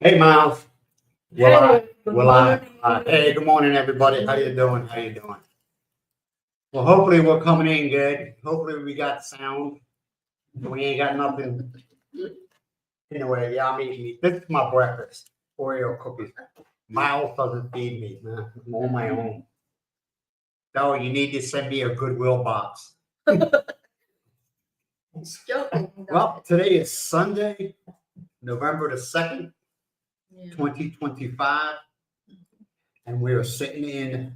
Hey, Miles. Well, I, Hey, good well, I, morning. hey, good morning, everybody. How you doing? How you doing? Well, hopefully we're coming in good. Hopefully we got sound. We ain't got nothing. Anyway, yeah, I'm eating meat. This is my breakfast. Oreo cookies. Miles doesn't feed me, man. I'm on my own. No, you need to send me a Goodwill box. It's joking. Well, today is Sunday, November the 2nd, Yeah. 2025, and we are sitting in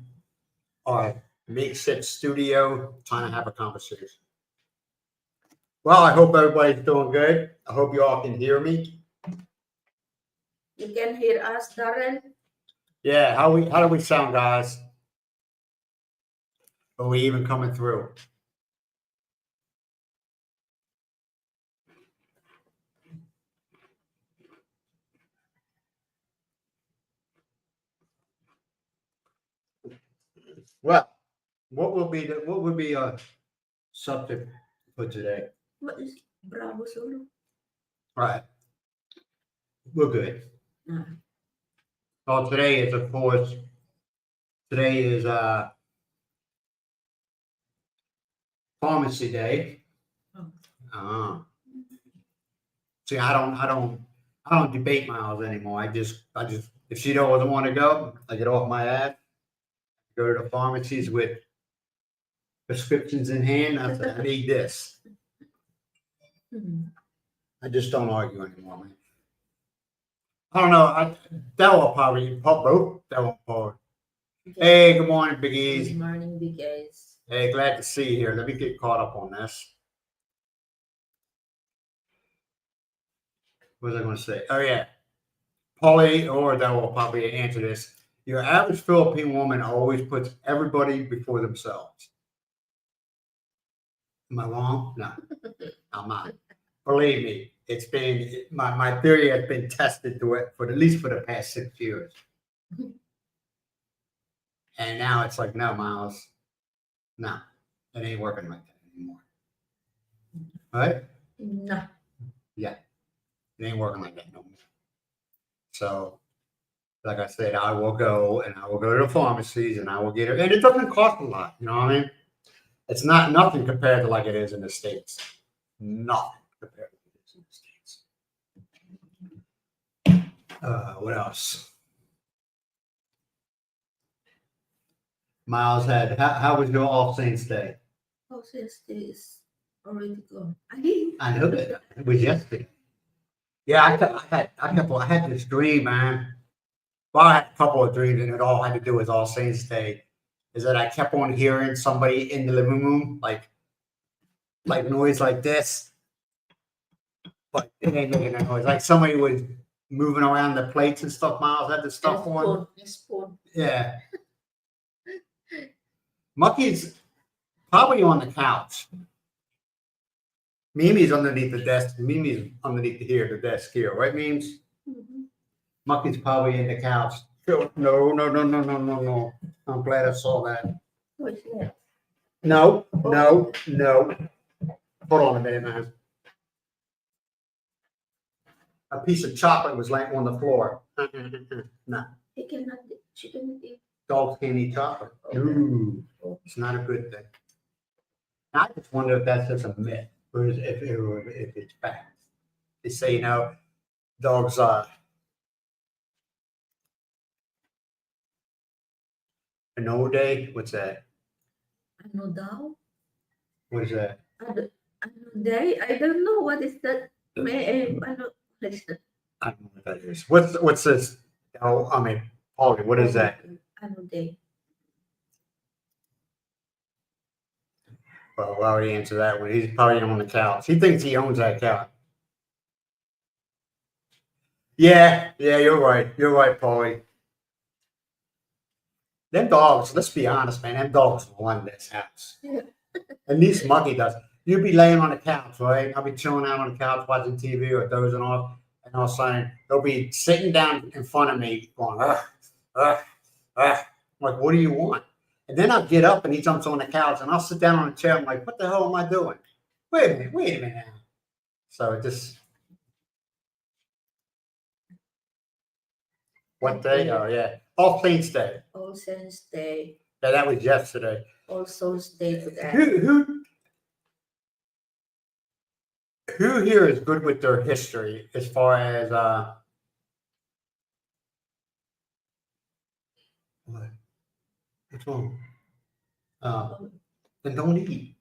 our makeshift studio trying to have a conversation. Well, I hope everybody's doing good. I hope you all can hear me. You can hear us, Darren. Yeah, how do we sound, guys? Are we even coming through? Well, what would be a subject for today? What is Bravo Solo? All right, we're good. No. Well, today is of course pharmacy day. Oh. See, I don't debate Miles anymore. I just, if she doesn't want to go, I get off my ass, go to the pharmacies with prescriptions in hand. I say, I need this. I just don't argue anymore, man. I don't know. That will probably both. That will probably. Hey, good morning, Big Good E's. morning, big guys. Hey, glad to see you here. Let me get caught up on this. What was I going to say? Oh yeah, Polly or that will probably answer this. Your average Philippine woman always puts everybody before themselves. Am I wrong? No, I'm not. Believe me, it's been my theory has been tested to it for at least for the past 6 years. And now it's like, no, Miles, no, it ain't working like that anymore. Right? No. Yeah, it ain't working like that no more. So, like I said, I will go to the pharmacies and I will get it. And it doesn't cost a lot, you know what I mean? It's not nothing compared to like it is in the States. Nothing compared to what it is in the States. What else? Miles had how was your All Saints Day? All Saints Day is already gone. I know that it was yesterday. Yeah, I had this dream, man. Well, I had a couple of dreams, and it all had to do with All Saints Day. Is that I kept on hearing somebody in the living room, like noise like this, but it ain't making a noise. Like somebody was moving around the plates and stuff. Miles had the stuff on. Spoon. Yeah. Mucky's probably on the couch. Mimi's underneath the desk. Mimi's underneath the desk here, right, Memes? Mhm. Mucky's probably in the couch. No. I'm glad I saw that. What's that? No. Hold on a minute, man. A piece of chocolate was laying on the floor. No, She cannot eat. dogs can't eat chocolate. No, it's not a good thing. I just wonder if that's just a myth, or if it's fact. They say, dogs an old day. What's that? Ano daw? What is that? Ano day? I don't know what is that. What is that? I don't know what that is. What's this? Oh, I mean, Paulie, what is that? Ano day? Well, I already answered that one. He's probably on the couch. He thinks he owns that couch. Yeah, you're right. You're right, Paulie. Them dogs, let's be honest, man, them dogs run this house. Yeah. At least Muggy does. You'd be laying on the couch, right? I'll be chilling out on the couch watching TV or dozing off, and all of a sudden they'll be sitting down in front of me going, ugh, ugh, ugh. I'm like, what do you want? And then I'll get up and he jumps on the couch and I'll sit down on the chair. I'm like, what the hell am I doing? Wait a minute now. So it just, What day? Oh, yeah. All Saints Day. All Saints Day, Yeah, that was yesterday. All Souls Day today. Who here is good with their history as far as what? What's wrong? Then don't eat.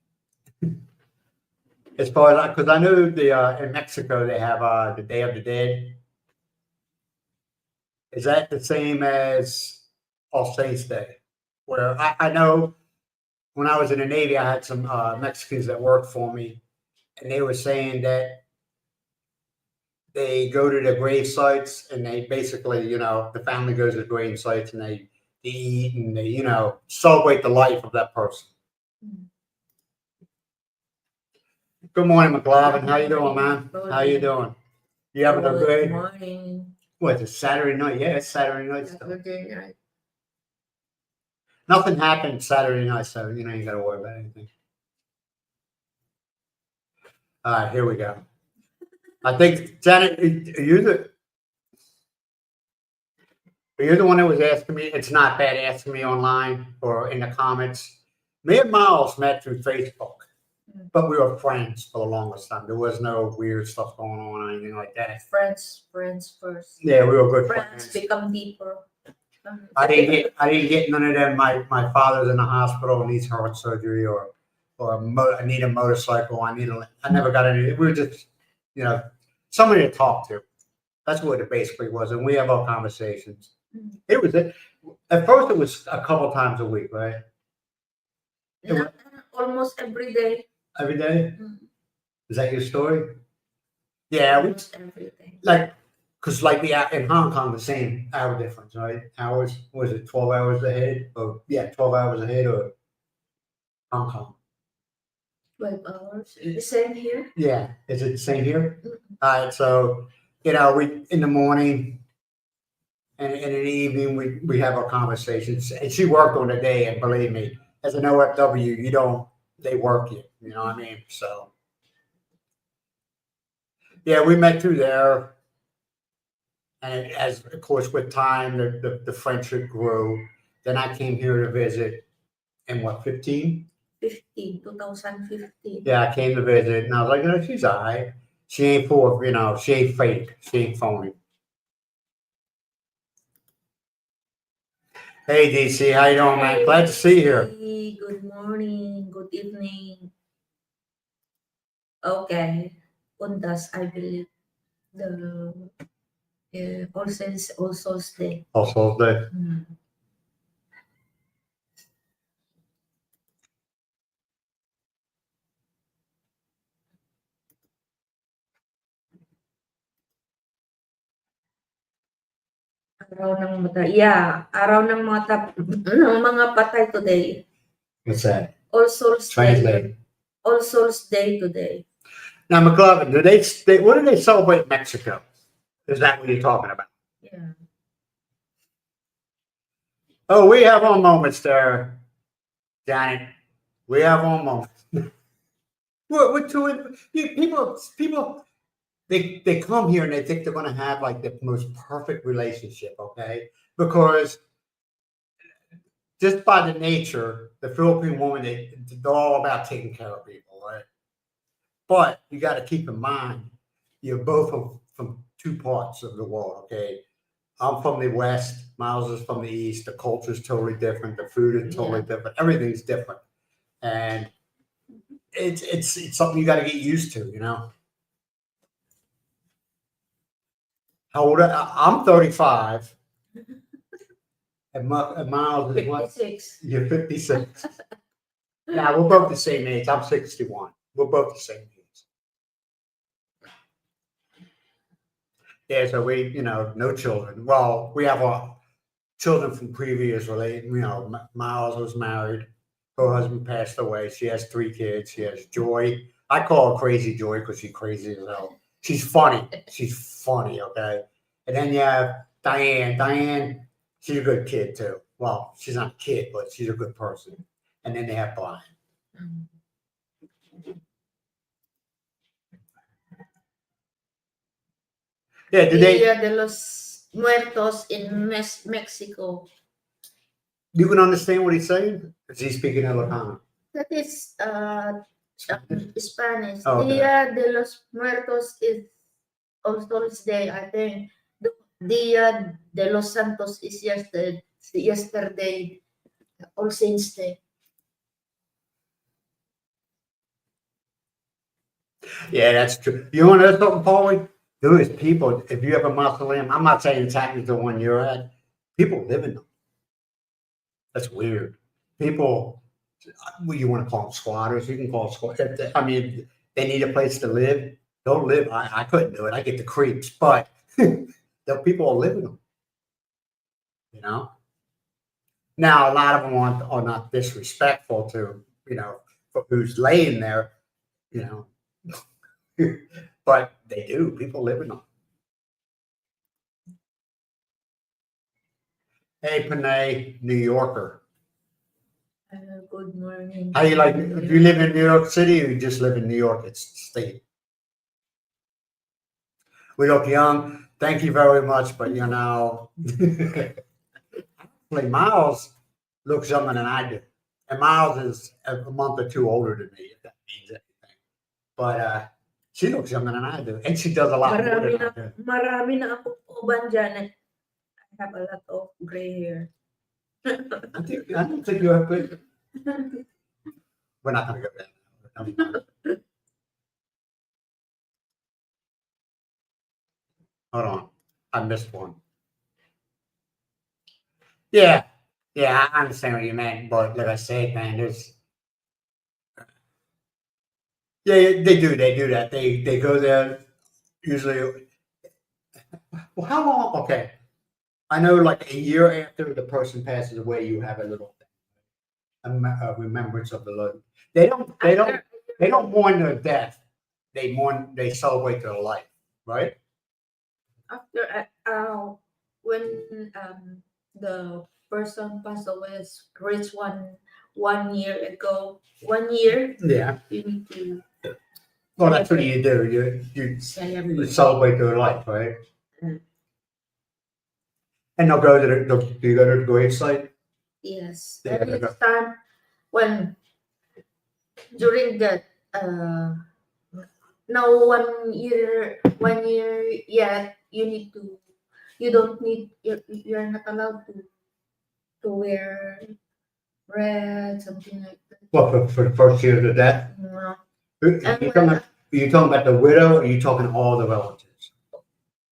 As far as because I know in Mexico they have the Day of the Dead. Is that the same as All Saints Day? Where I know when I was in the Navy, I had some Mexicans that worked for me, and they were saying that they go to the grave sites and they basically, the family goes to the grave sites and they eat and they, celebrate the life of that person. Good morning, McLovin. How you doing, man? How you doing? You having a Good good morning. What, it's Saturday night? Yeah, it's Saturday night stuff. Saturday night. Nothing happened Saturday night, so you ain't got to worry about anything. All right, here we go. I think, Janet, are you the one that was asking me? It's not bad asking me online or in the comments. Me and Miles met through Facebook, but we were friends for the longest time. There was no weird stuff going on or anything like that. Friends first. Yeah, we were good Friends friends. become deeper. I didn't get none of them. My father's in the hospital, needs heart surgery, or I need a motorcycle. I never got any. We were just, somebody to talk to. That's what it basically was, and we have our conversations. It was at first it was a couple times a week, right? Almost every day. Every day. Is that your story? Yeah, almost every day. Because in Hong Kong, the same hour difference, right? Hours, was it 12 hours ahead? 12 hours ahead or Hong Kong. 12 hours. The same here? Yeah. Is it the same here? All right. So, we in the morning and in the evening, we have our conversations. And she worked on the day, and believe me, as an OFW, they work you. You know what I mean? So, yeah, we met through there. And as, of course, with time, the friendship grew. Then I came here to visit in 2015? 2015. Yeah, I came to visit, and I was like, she's all right. She ain't full of, she ain't fake. She ain't phony. Hey, DC, how you doing, man? Glad to see you here. Good morning, good evening. Okay. Undas, I believe. The All Souls Day. All Souls Day. Araw ng mga patay today. What's that? All Souls Translate. Day. All Souls Day today. Now, McLovin, what do they celebrate in Mexico? Is that what you're talking about? Yeah. Oh, we have our moments there, Janet. We have our moments. We're two people. They come here and they think they're going to have like the most perfect relationship, okay? Because just by the nature, the Philippine woman, they're all about taking care of people, right? But you got to keep in mind, you're both from two parts of the world, okay? I'm from the West, Miles is from the East. The culture is totally different. The food is totally different. Everything's different. And it's something you got to get used to, How old I'm 35. And Miles is what? 56. You're 56. Yeah, we're both the same age. I'm 61. We're both the same age. Yeah, so we, no children. Well, we have our children from previous relations. Miles was married. Her husband passed away. She has 3 kids. She has Joy. I call her Crazy Joy because she's crazy as hell. She's funny. She's funny, okay? And then you have Diane. Diane, she's a good kid too. Well, she's not a kid, but she's a good person. And then they have Brian. Yeah, Dia de los muertos in Mexico. You can understand what he's saying? Is he speaking Ilocano? That is Spanish? Spanish. Oh, okay. Dia de los Muertos is All Souls Day, I think. Dia de los Santos is yesterday. All Saints Day. Yeah, that's true. You want to know something, Paulie? There is people, if you have a mausoleum, I'm not saying it's happening to the one you're at, people live in them. That's weird. People, well, you want to call them squatters, you can call them squatters. I mean, they need a place to live. Don't live. I couldn't do it. I get the creeps, but the people are living them, you know? Now, a lot of them are not disrespectful to, for who's laying there, you know, but they do. People live in them. Hey, Panay, New Yorker. Good morning. How you like? Do you live in New York City or you just live in New York? It's state. We look young. Thank you very much, but actually, Miles looks younger than I do, and Miles is a month or two older than me, if that means anything. But she looks younger than I do, and she does a lot more Marami than I na, do. marami na ako uban dyan. I have a lot of gray hair. I don't think you have good. We're not going to go there. Never mind. Hold on, I missed one. Yeah, yeah, I understand what you meant, but like I said, man, yeah, they do that. They go there usually. Well, how long? Okay, I know, like a year after the person passes away, you have a little a remembrance of the Lord. They don't. They don't. After, They don't mourn their death. They mourn. They celebrate their life, right? after when the person passed away, reached 1 year ago. 1 year, Yeah. you need to Well, that's what you do. You celebrate. celebrate their life, right? Mm. And they'll go to do you go to the grave site? Yes, Yeah, and they go. it's time when during that now 1 year yet you don't need you're not allowed to wear red, something like that. Well, for the first year of the death. No. Are you talking about the widow, or are you talking all the relatives?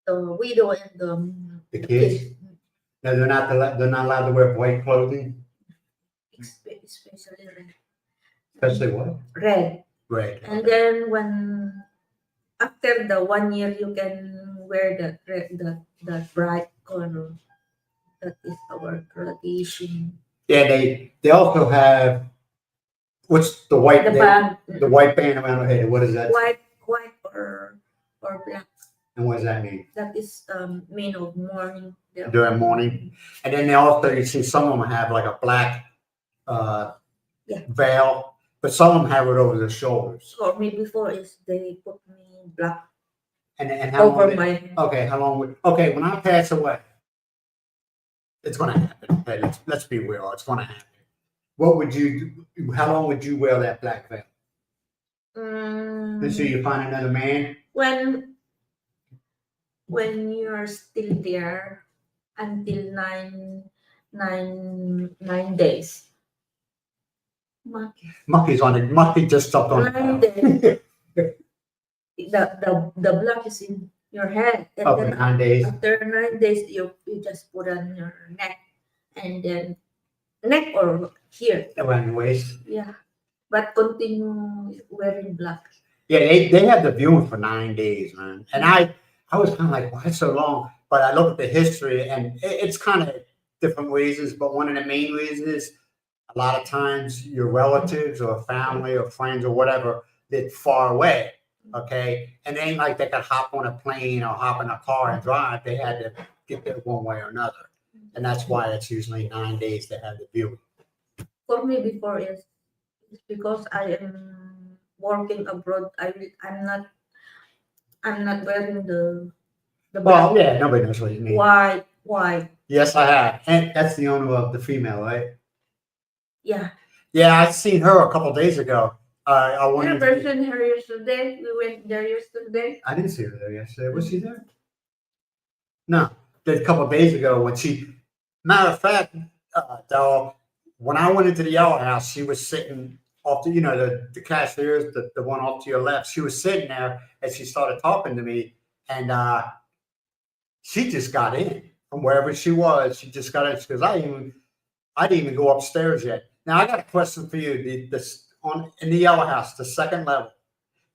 The widow and The kids? No, they're not allowed to wear white clothing, especially red. especially what? Red. Red. And then when after the 1 year, you can wear the bright color. That is our tradition. Yeah, they also have what's the white The band, the white band around their head. What is that? white or black. And what does that mean? That is mean of mourning. During mourning. And then they also, you see some of them have like a black Yeah. veil, but some of them have it over their shoulders. For me before is they put me black And how over long? my head. Okay, how long would? Okay, when I pass away, it's gonna happen. Okay, let's be real. It's gonna happen. What would you do? How long would you wear that black veil? Until you find another man? When you're still there until nine days. Monkey's on it. Monkey just stepped on 9 it. days. The black is in your head, and Okay, then 9 days. after 9 days, you just put on your neck, and then neck or here. Around your waist. Yeah, but continue wearing black. Yeah, they have the viewing for 9 days, man. And I was kind of like, why so long? But I look at the history, and it's kind of different reasons. But one of the main reasons is a lot of times your relatives or family or friends or whatever live far away. Okay, and it ain't like they could hop on a plane or hop in a car and drive. They had to get there one way or another, and that's why it's usually 9 days to have the viewing. For me, before is because I am working abroad. I'm not wearing the The Well, black, yeah, nobody knows what you mean. white. Yes, I have. And that's the owner of the female, right? Yeah. Yeah, I seen her a couple days ago. I went into Person here yesterday. We went there yesterday. I didn't see her there yesterday. Was she there? No. A couple of days ago when matter of fact, though, when I went into the Yellow House, she was sitting off the, the cashiers, the one off to your left. She was sitting there and she started talking to me, and she just got in from wherever she was. She just got in because I didn't even go upstairs yet. Now I got a question for you. In the Yellow House, the second level,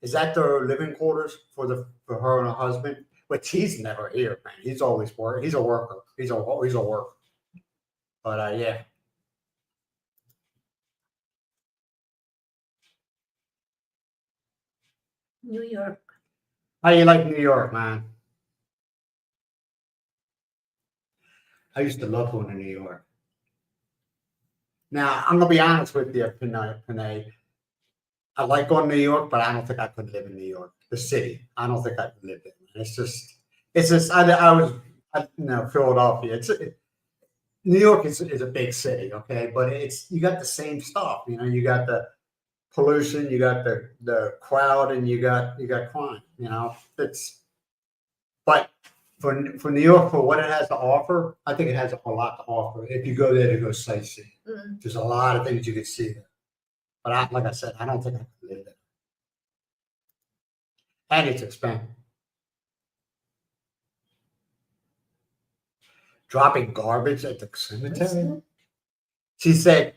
is that their living quarters for her and her husband? Which he's never here, man. He's always working. He's a worker. He's a worker. But yeah. New York. How you like New York, man? I used to love going to New York. Now I'm gonna be honest with you, Panay. I like going to New York, but I don't think I could live in New York, the city. I don't think I could live there. It's just. Philadelphia. New York is a big city, okay, but you got the same stuff. You got the pollution, you got the crowd, and you got crime. But for New York, for what it has to offer, I think it has a lot to offer. If you go there to go sightseeing, there's a lot of things you could see there. But like I said, I don't think I could live there. And it's expensive. Dropping garbage at the cemetery. She said,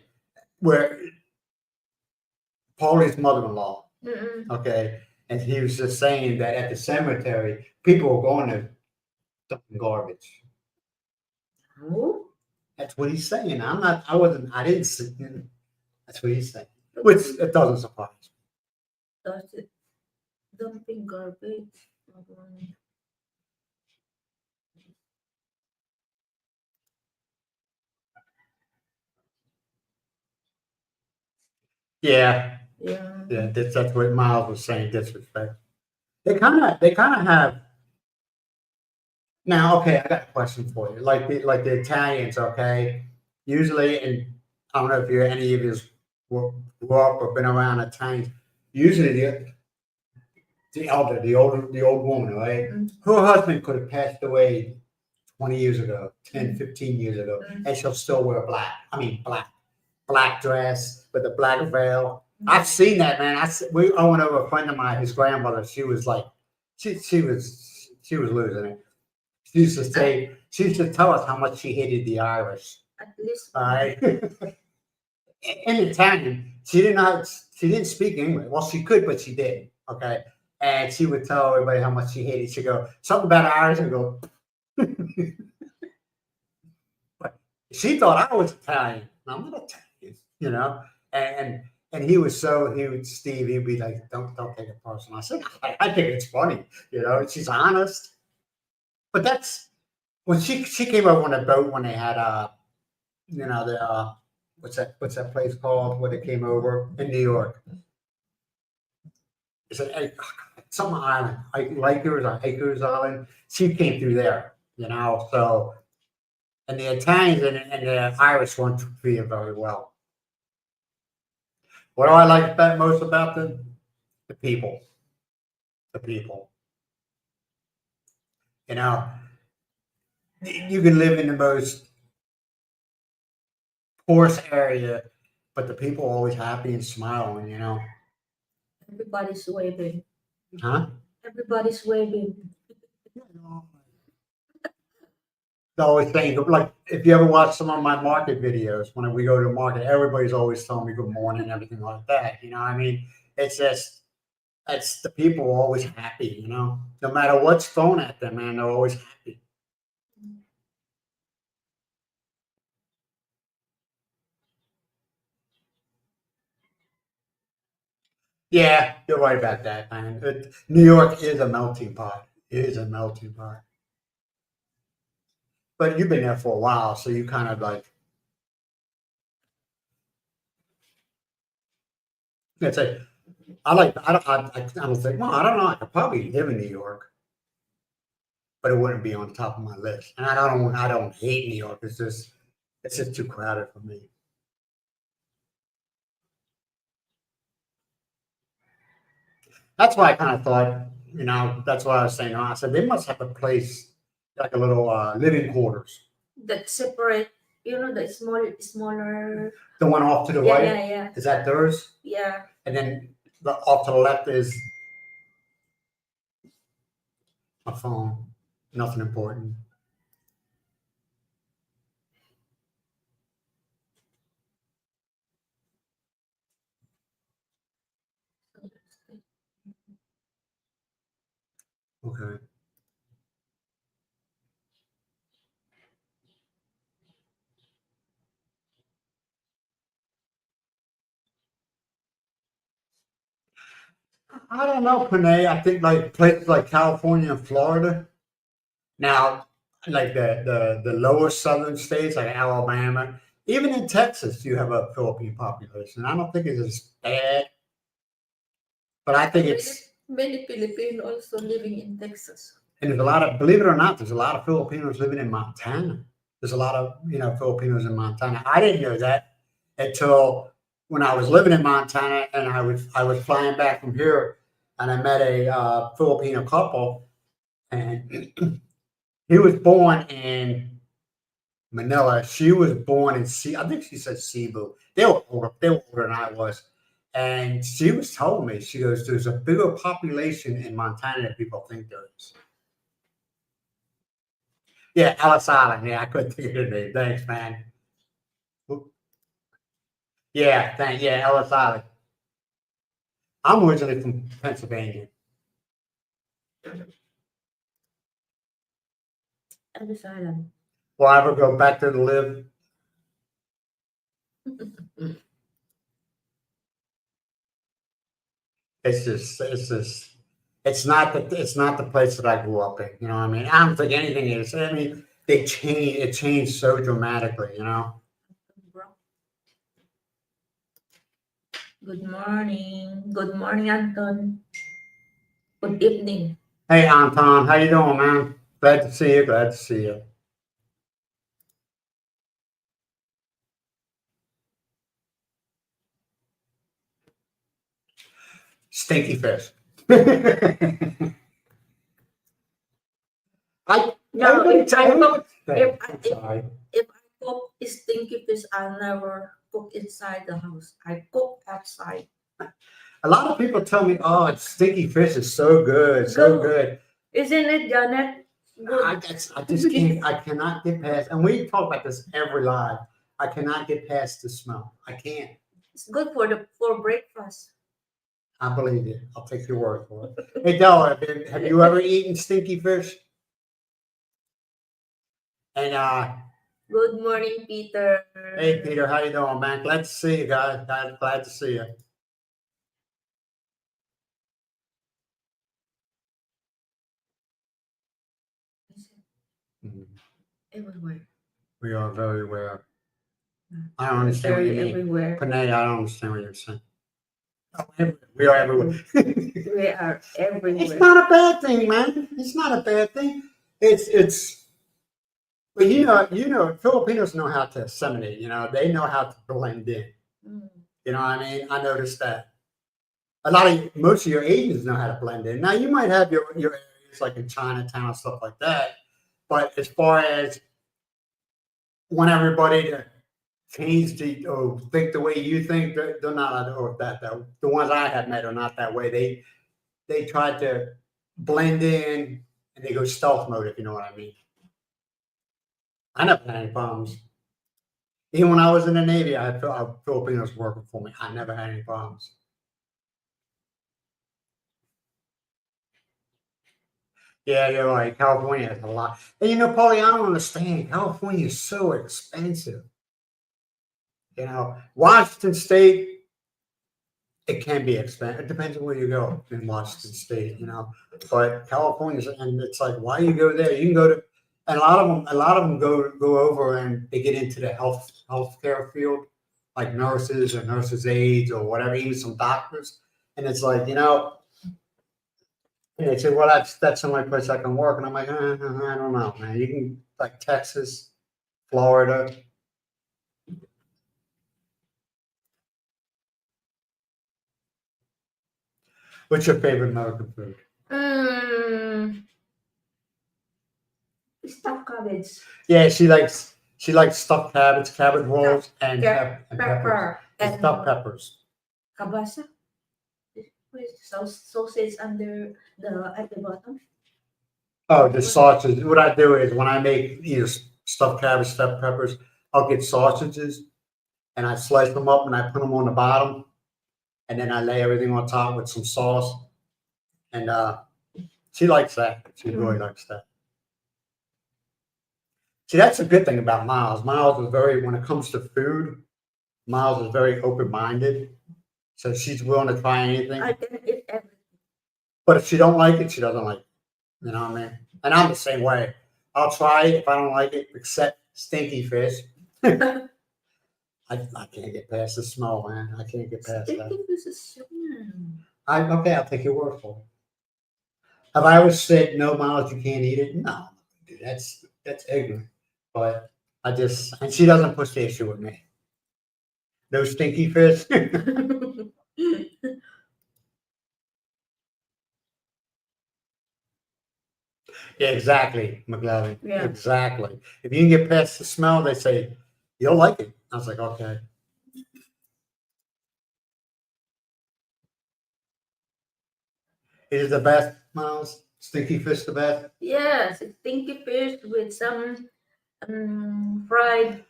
where Paulie's mother-in-law, okay, and he was just saying that at the cemetery, people were going to dumping garbage. Oh, That's what he's saying. I didn't see. That's what he's saying. Which it doesn't surprise me. that's it. Dumping garbage. Yeah, Yeah. that's what Miles was saying. Disrespect. They kind of have. Now, okay, I got a question for you. Like the Italians, okay. Usually, and I don't know if any of you grew up or been around Italians. Usually, the old woman, right? Her husband could have passed away 20 years ago, 10, 15 years ago, and she'll still wear black dress with a black veil. I've seen that, man. I went over a friend of mine, his grandmother. She was like, she was losing it. She used to tell us how much she hated the Irish. At least. All right. In Italian, she didn't speak English. Well, she could, but she didn't. Okay. And she would tell everybody how much she hated. She'd go, something about Irish, and go, but she thought I was Italian. I'm not Italian, And Steve, he'd be like, don't take it personal. I said, I think it's funny, she's honest. But that's when she came over on a boat when they had the what's that place called when they came over in New York? It's some island, like Lakers Island. She came through there, so and the Italians and the Irish weren't treated very well. What do I like most about them? The people. The people. You can live in the most poorest area, but the people are always happy and smiling, Everybody's waving. Huh? Everybody's waving. I always saying, like, if you ever watch some of my market videos, when we go to market, everybody's always telling me good morning and everything like that. It's just, it's the people are always happy, no matter what's thrown at them, man, they're always happy. Yeah, you're right about that, man. New York is a melting pot. It is a melting pot. But you've been there for a while, so you kind of like. It's like I don't think. Well, I don't know. I could probably live in New York, but it wouldn't be on top of my list. And I don't hate New York. It's just too crowded for me. That's why I kind of thought, that's why I was saying, I said they must have a place like a little living quarters. That separate, the smaller. The one off to the Yeah, right, yeah. is that theirs? Yeah. And then off to the left is my phone. Nothing important. Okay. I don't know, Panay. I think like places like California and Florida. Now, like the lower southern states like Alabama, even in Texas, you have a Philippine population. I don't think it's as bad, but I think it's Many Filipino also living in Texas. and there's a lot of, believe it or not, there's a lot of Filipinos living in Montana. There's a lot of Filipinos in Montana. I didn't know that until when I was living in Montana and I was flying back from here and I met a Filipino couple and he was born in Manila. She was born in I think she said Cebu. They were older than I was. And she was telling me, she goes, there's a bigger population in Montana than people think there is. Yeah, Ellis Island. Yeah, I couldn't think of her name. Thanks, man. Yeah, Ellis Island. I'm originally from Pennsylvania. Ellis Island. Will I ever go back there to live? It's not the place that I grew up in. You know what I mean? I don't think anything is. I mean, it changed so dramatically, Good morning. Good morning, Anton. Good evening. Hey, Anton, how you doing, man? Glad to see you. Stinky fish. Everybody if I cook stinky fish, I'll never cook inside the house. I cook outside. A lot of people tell me, "Oh, stinky fish is so good, so good." Isn't it, Janet? Good. I just can't. I cannot get past. And we talk about this every live. I cannot get past the smell. I can't. It's good for breakfast. I believe you. I'll take your word for it. Hey, Della, have you ever eaten stinky fish? And good morning, Peter. Hey, Peter, how you doing, man? Glad to see you, guys. Glad to see you. Everywhere. We are very aware. I don't understand what you mean. Everywhere. Panay, I don't understand what you're saying. We are everywhere. We are everywhere. It's not a bad thing, man. It's not a bad thing. It's but Filipinos know how to assimilate, they know how to blend in. You know what I mean? I noticed that. Most of your Asians know how to blend in. Now you might have your areas like in Chinatown and stuff like that, but as far as want everybody to change or think the way you think, they're not, or that the ones I have met are not that way. They try to blend in and they go stealth mode, if you know what I mean. I never had any problems. Even when I was in the Navy, I had Filipinos working for me. I never had any problems. Yeah, you're right. California has a lot. And Paulie, I don't understand. California is so expensive. Washington State, it can be expensive. It depends on where you go in Washington State, But California, and it's like, why you go there? You can go to, and a lot of them go over and they get into the healthcare field, like nurses or nurses' aides or whatever, even some doctors. And it's like, And they say, well, that's the only place I can work. And I'm like, I don't know, man. You can, like Texas, Florida. What's your favorite American food? Stuffed cabbage. Yeah, she likes stuffed cabbage rolls, and, and peppers. Pepper And and stuffed peppers. kabasa. With sausage under at the bottom. Oh, the sausage. What I do is when I make either stuffed cabbage, stuffed peppers, I'll get sausages and I slice them up and I put them on the bottom, and then I lay everything on top with some sauce. And she likes that. She really likes that. See, that's a good thing about Miles. Miles is very, when it comes to food, Miles is very open-minded. So she's willing to try anything. I can eat everything. But if she don't like it, she doesn't like it. You know what I mean? And I'm the same way. I'll try it if I don't like it, except stinky fish. I can't get past the smell, man. I can't get past that. Stinky fish is Okay, I'll take your word for it. Have I ever said no, Miles, you can't eat it? No, dude, that's ignorant. But and she doesn't push the issue with me. No stinky fish. Yeah, exactly, McLovin. Yeah. Exactly. If you can get past the smell, they say you'll like it. I was like, okay. Is it the best, Miles? Stinky fish the best? Yes, stinky fish with some fried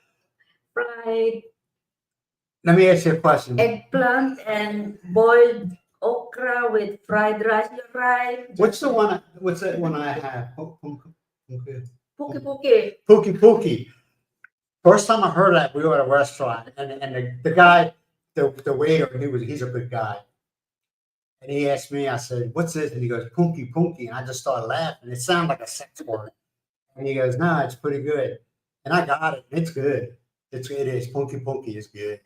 Let me ask you a question. eggplant and boiled okra with fried rice. You're right. What's that one I have? Puki puki. Pookie. First time I heard that, we were at a restaurant, and the guy, the waiter, he's a good guy. And he asked me, I said, what's this? And he goes, punky. And I just started laughing. It sounded like a sex word. And he goes, no, it's pretty good. And I got it. It's good. It is. Punky is good.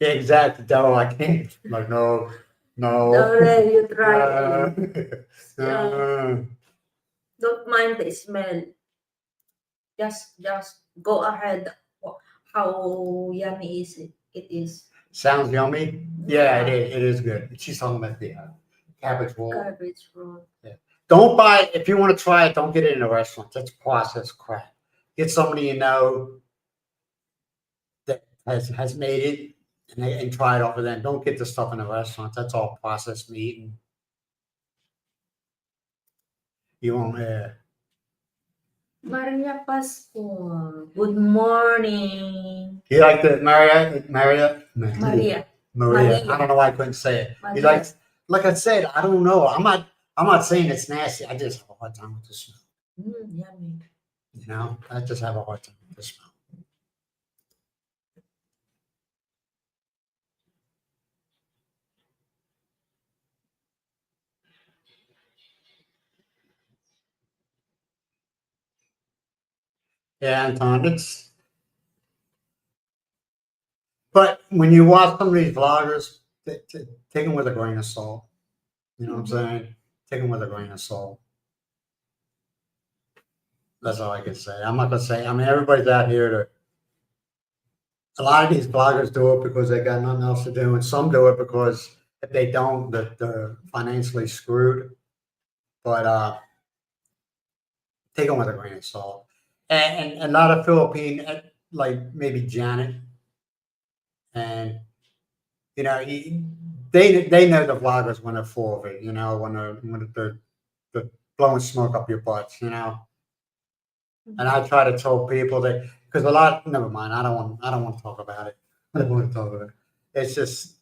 Yeah, exactly. No, I can't. I'm like, no. Don't you try it. No. Don't mind the smell. Just go ahead. How yummy is it? It is. Sounds yummy. Yeah, it is. It is good. She's talking about the cabbage roll. Cabbage roll. Yeah. Don't buy it. If you want to try it, don't get it in a restaurant. That's processed crap. Get somebody you know that has made it and try it off of them. Don't get the stuff in a restaurant. That's all processed meat. And you won't. Maria Pascual. Good morning. You like the Maria? Maria. I don't know why I couldn't say it. Maria. He likes, like I said, I don't know. I'm not saying it's nasty. I just have a hard time with the smell. Yummy. You know, I just have a hard time with the smell. Yeah, Anton, but when you watch some of these vloggers, take them with a grain of salt. You know what I'm saying? Take them with a grain of salt. That's all I can say. I'm not gonna say. I mean, everybody's out here to. A lot of these bloggers do it because they got nothing else to do, and some do it because if they don't, they're financially screwed. But take them with a grain of salt. And a lot of Philippine, like maybe Janet, and you know, they know the vloggers when they're full of it. You know, when they're blowing smoke up your butts. You know. And I try to tell people that because never mind. I don't want to talk about it. I don't want to talk about it. It's just,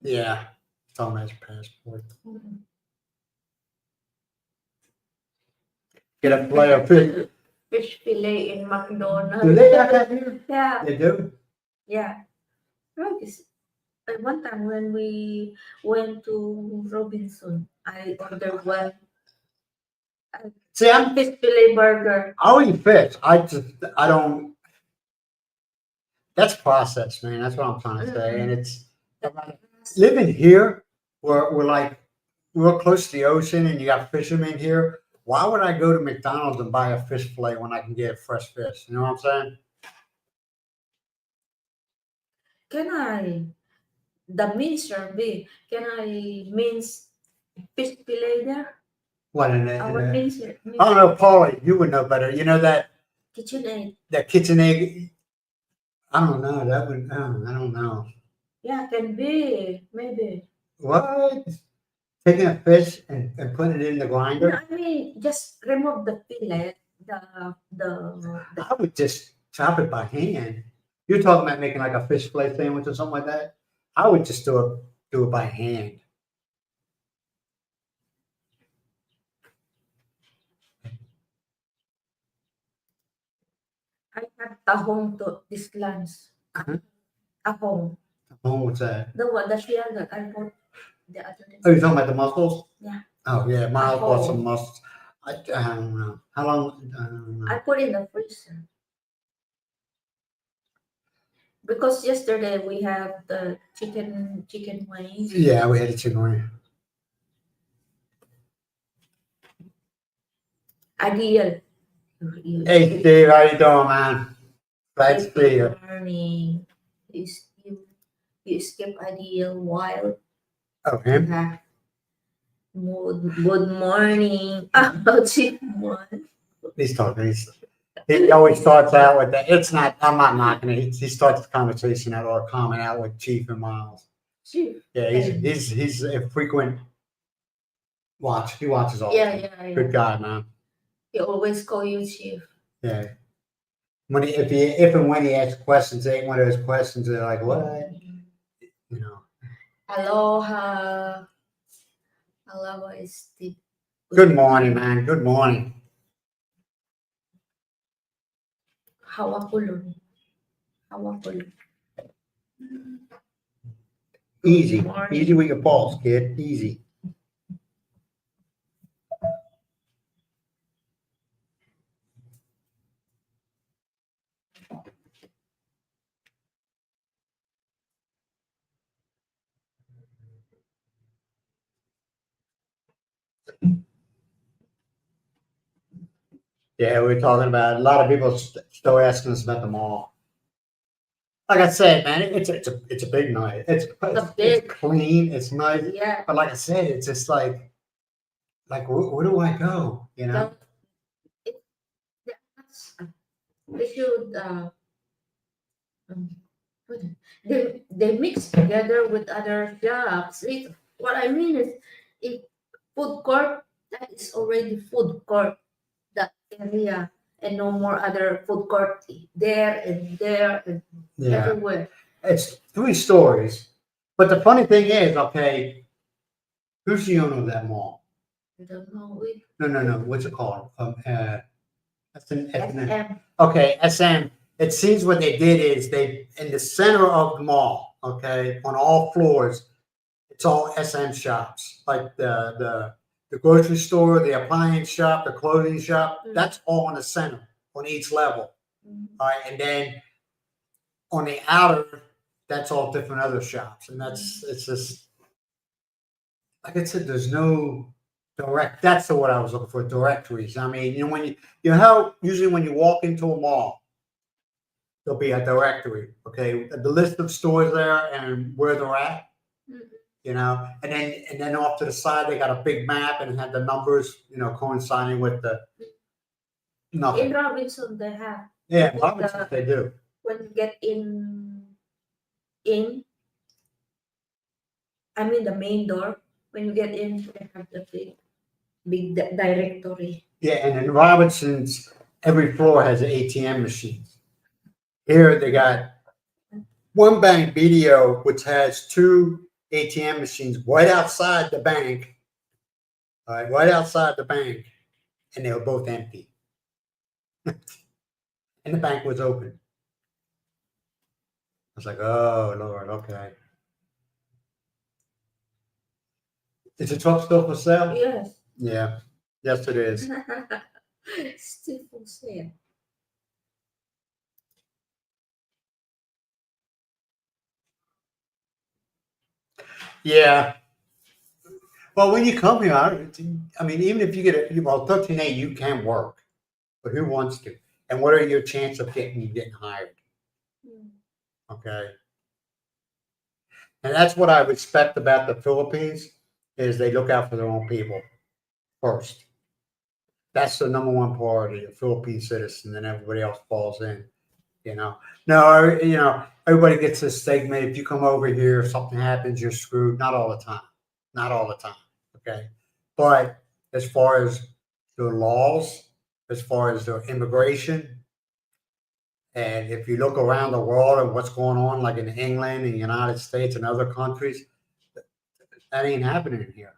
yeah. It's on his passport. Get a play of Fish fillet in McDonald's. Do they have that here? Yeah. They do. Yeah. One time when we went to Robinson, I ordered one. See, Fish fillet burger. I'll eat fish. I don't. That's processed, man. That's what I'm trying to say. And it's living here, we're like real close to the ocean, and you got fishermen here. Why would I go to McDonald's and buy a fish fillet when I can get fresh fish? You know what I'm saying? Can I, the mince serving, can I mince fish fillet there? What in Our it? mince, I don't know, Paulie. You would know better. You know that KitchenAid. kitchen egg. I don't know. That would. I don't know. Yeah, can be, maybe. What? Taking a fish and putting it in the No, grinder? I mean, just remove the fillet, the I would just chop it by hand. You're talking about making like a fish fillet sandwich or something like that? I would just do it by hand. I have tahong to this lunch. Uh-huh. Tahong. Oh, what's that? The one, the shell that I bought the other day. Oh, you're talking about the mussels? Yeah. Oh, yeah. Miles bought some Tahong. mussels. I don't know. How long? I don't know. I put in the freezer. Because yesterday we have the chicken wings. Yeah, we had a chicken wing. Ideal. Hey, Steve, how you doing, man? Glad to see you. Good morning. You skip ideal while Oh, him? yeah. Good morning. Chief one. He's talking. He always starts out with that. It's not, I'm not knocking it. He starts the conversation out or comment out with Chief and Miles. Chief. Yeah, he's a frequent watch. He watches all. Yeah, the time. yeah. Good guy, man. He always call you Chief. Yeah. When if and when he asks questions, it ain't one of those questions that are like, what? You know. Aloha. Aloha is the Good morning, man. Good morning. Hawakulun. Hawakulun. Easy. morning. Easy with your balls, kid. Easy. Yeah, we're talking about a lot of people still asking us about the mall. Like I said, man, it's a big night. It's big. clean. It's nice. Yeah. But like I said, it's just like where do I go? You know? They should they mix together with other jobs. What I mean is, if food court, that is already food court, that area, and no more other food court there and Yeah. everywhere. It's 3 stories. But the funny thing is, okay, who's the owner of that mall? I don't know. No. What's it called? SM. Okay, SM. It seems what they did is they in the center of the mall, okay, on all floors, it's all SM shops, like the grocery store, the appliance shop, the clothing shop. Mm. That's all in the center on each level. Mhm. All right, and then on the outer, that's all different other shops, and it's just like I said. There's no direct. That's what I was looking for. Directories. I mean, you know, when you know how usually when you walk into a mall, there'll be a directory. Okay, the list of stores there and where they're at. Mhm. You know, and then off to the side they got a big map and had the numbers. You know, coinciding with the nothing. In Robinson, they have. Yeah, with Robinsons, they do. When you get in, I mean the main door. When you get in, they have the big directory. Yeah, and in Robinsons, every floor has an ATM machine. Here they got one bank, BDO, which has 2 ATM machines right outside the bank. All right, right outside the bank, and they were both empty. And the bank was open. I was like, oh Lord, okay. Is the truck still for sale? Yes. Yeah. Yes, it is. Still for sale. Yeah. Well, when you come here, I mean, even if you get a, well, 13A, you can work, but who wants to? And what are your chances of getting hired? Mm. Okay. And that's what I respect about the Philippines is they look out for their own people first. That's the number one priority, a Philippine citizen, then everybody else falls in, you know. No, everybody gets this stigma. If you come over here, if something happens, you're screwed. Not all the time. Not all the time. Okay. But as far as the laws, as far as the immigration, and if you look around the world and what's going on, like in England and United States and other countries, that ain't happening here.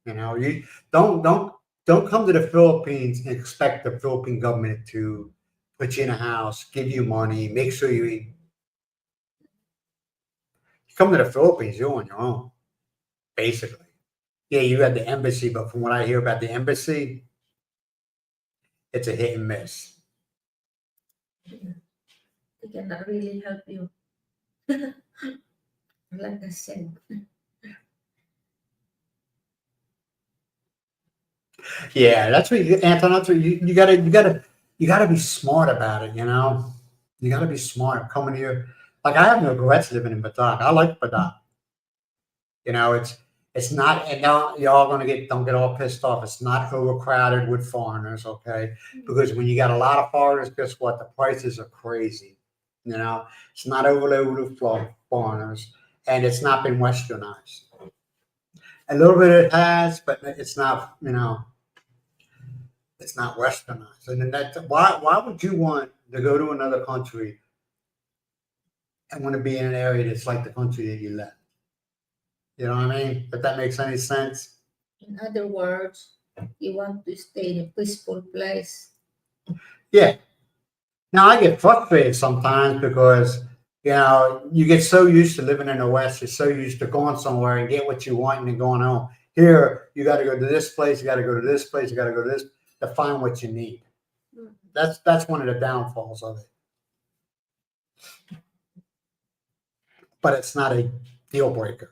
You know, you don't come to the Philippines and expect the Philippine government to put you in a house, give you money, make sure you eat. You come to the Philippines, you're on your own, basically. Yeah, you had the embassy, but from what I hear about the embassy, it's a hit and miss. They cannot really help you. Like I said. Yeah, that's what Anton. That's what you gotta be smart about it. You know, you gotta be smart coming here. Like I have no regrets living in Batak. I like Batak. You know, it's not, and now y'all gonna don't get all pissed off. It's not overcrowded with foreigners, okay? Because when you got a lot of foreigners, guess what? The prices are crazy. You know, it's not overloaded with foreigners, and it's not been westernized. A little bit it has, but it's not. You know, it's not westernized. And then why would you want to go to another country and want to be in an area that's like the country that you left? You know what I mean? If that makes any sense. In other words, you want to stay in a peaceful place. Yeah. Now I get frustrated sometimes because you get so used to living in the West, you're so used to going somewhere and get what you want and then going home. Here, you got to go to this place, you got to go to this place, you got to go to this to find what you need. Mm. That's one of the downfalls of it. But it's not a deal breaker.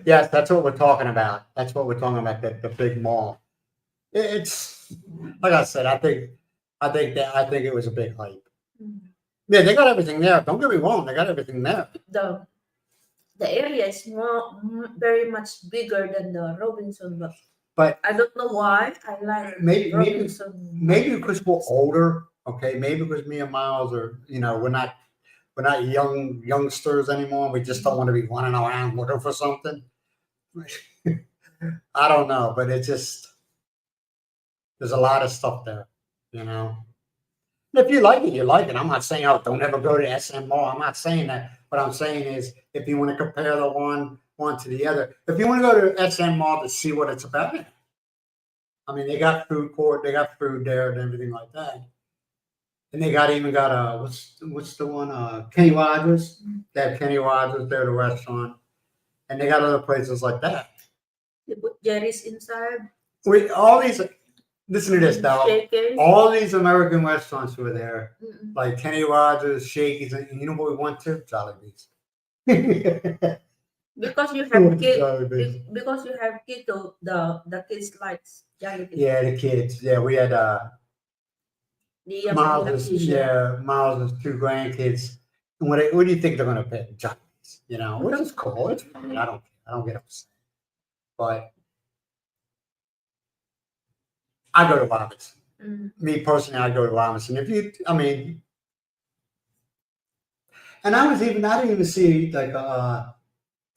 Yes, that's what we're talking about. That's what we're talking about. The big mall. It's like I said. I think it was a big hype. Mm. Yeah, they got everything there. Don't get me wrong. They got everything there. The area is very much bigger than the Robinson, But I don't know why I like maybe Robinson. because we're older. Okay, maybe because me and Miles are. We're not youngsters anymore. We just don't want to be running around looking for something. I don't know, but it just there's a lot of stuff there. You know. If you like it, you like it. I'm not saying, oh, don't ever go to SM Mall. I'm not saying that. What I'm saying is, if you want to compare the one to the other, if you want to go to SM Mall to see what it's about, I mean, they got food court, they got food there and everything like that. And they even got what's the one Kenny Rogers? They have Kenny Rogers there, the restaurant, and they got other places like that. They put Jerry's inside. All these. Listen to this, dog. Shakers. All these American restaurants were there, Mm-mm. like Kenny Rogers, Shakey's, and you know what we went to? Jollibee's. Because you have kids. Jollibee's. Because you have kids, the kids likes Jollibee. Yeah, the kids. Yeah, we had Miles' two grandkids. And what do you think they're gonna pick? Jollibee's, which is cool. It's fine. I don't get upset. But I go to Robinson. Mm. Me personally, I go to Robinson. And I didn't even see like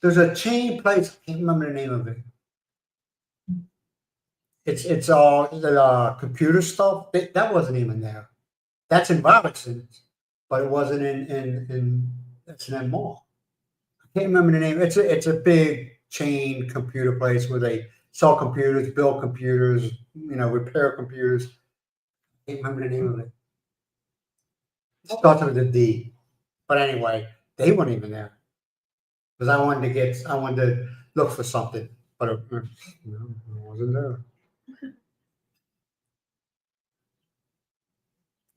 there's a chain place. I can't remember the name of it. It's all the computer stuff. That wasn't even there. That's in Robinson, but it wasn't in S&M Mall. I can't remember the name. It's a big chain computer place where they sell computers, build computers, repair computers. I can't remember the name of it. It starts with a D. But anyway, they weren't even there because I wanted look for something, but no, it wasn't there.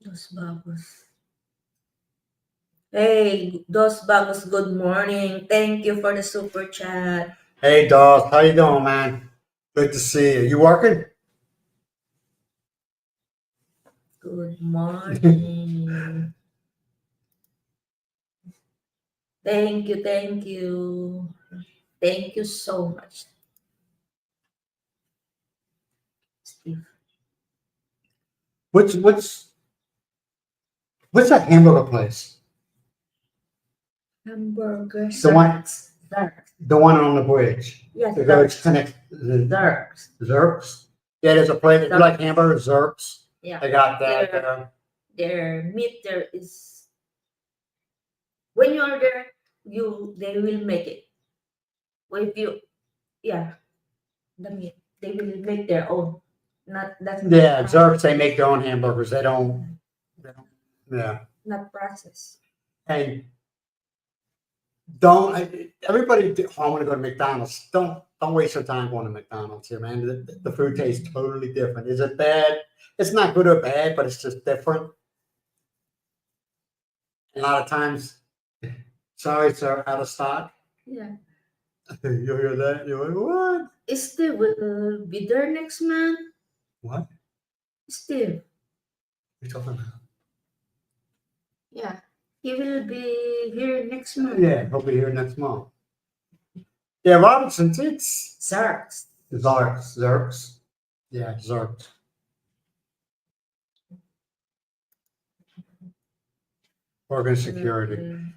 Dos Bagos. Hey, Dos Bagos, good morning. Thank you for the super chat. Hey, Dawes, how you doing, man? Good to see you. You working? Good morning. Thank you, thank you. Thank you so much, Steve. What's that hamburger place? Hamburger The one- Zarks. The one on the bridge. Yes, The go Zarks. connect the Zarks. Zerks. Yeah, there's a place. If you like hamburgers, Zerks. Yeah. They got that They're- there. Their meat there is when you are there, they will make it. If you the meat. They will make their own. That's not Yeah, processed. Zerks. They make their own hamburgers. They don't. Yeah. Not processed. And don't everybody. I want to go to McDonald's. Don't waste your time going to McDonald's here, man. The food tastes totally different. Is it bad? It's not good or bad, but it's just different. A lot of times, sorry, sir, out of stock. Yeah. You hear that? You're like, what? Steve will be there next month. What? Steve. You talking about? Yeah. He will be here next month. Yeah, he'll be here next month. Yeah, Robinson's. It's Zarks. Zerks. Yeah, Zerks. Working security. Mm.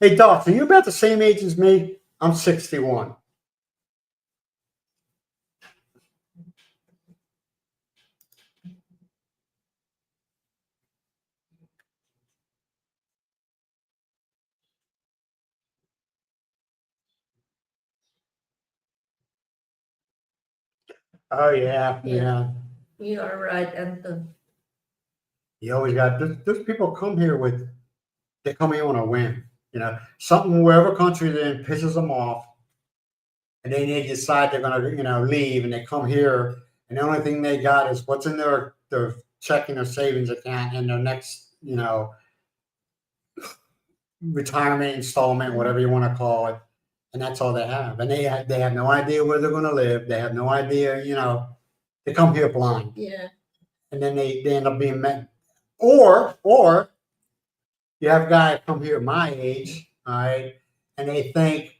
Hey, Doc, are you about the same age as me? I'm 61. Oh, yeah, yeah. You are right, Anton. You always got, those people come here they come here on a whim. You know, something, wherever country they're in, pisses them off. And then they decide they're going to, leave, and they come here, and the only thing they got is what's in their checking or savings account and their next, retirement installment, whatever you want to call it, and that's all they have. And they have no idea where they're going to live. They have no idea, they come here blind, Yeah. and then they end up being met. Or you have guys come here my age, all right, and they think,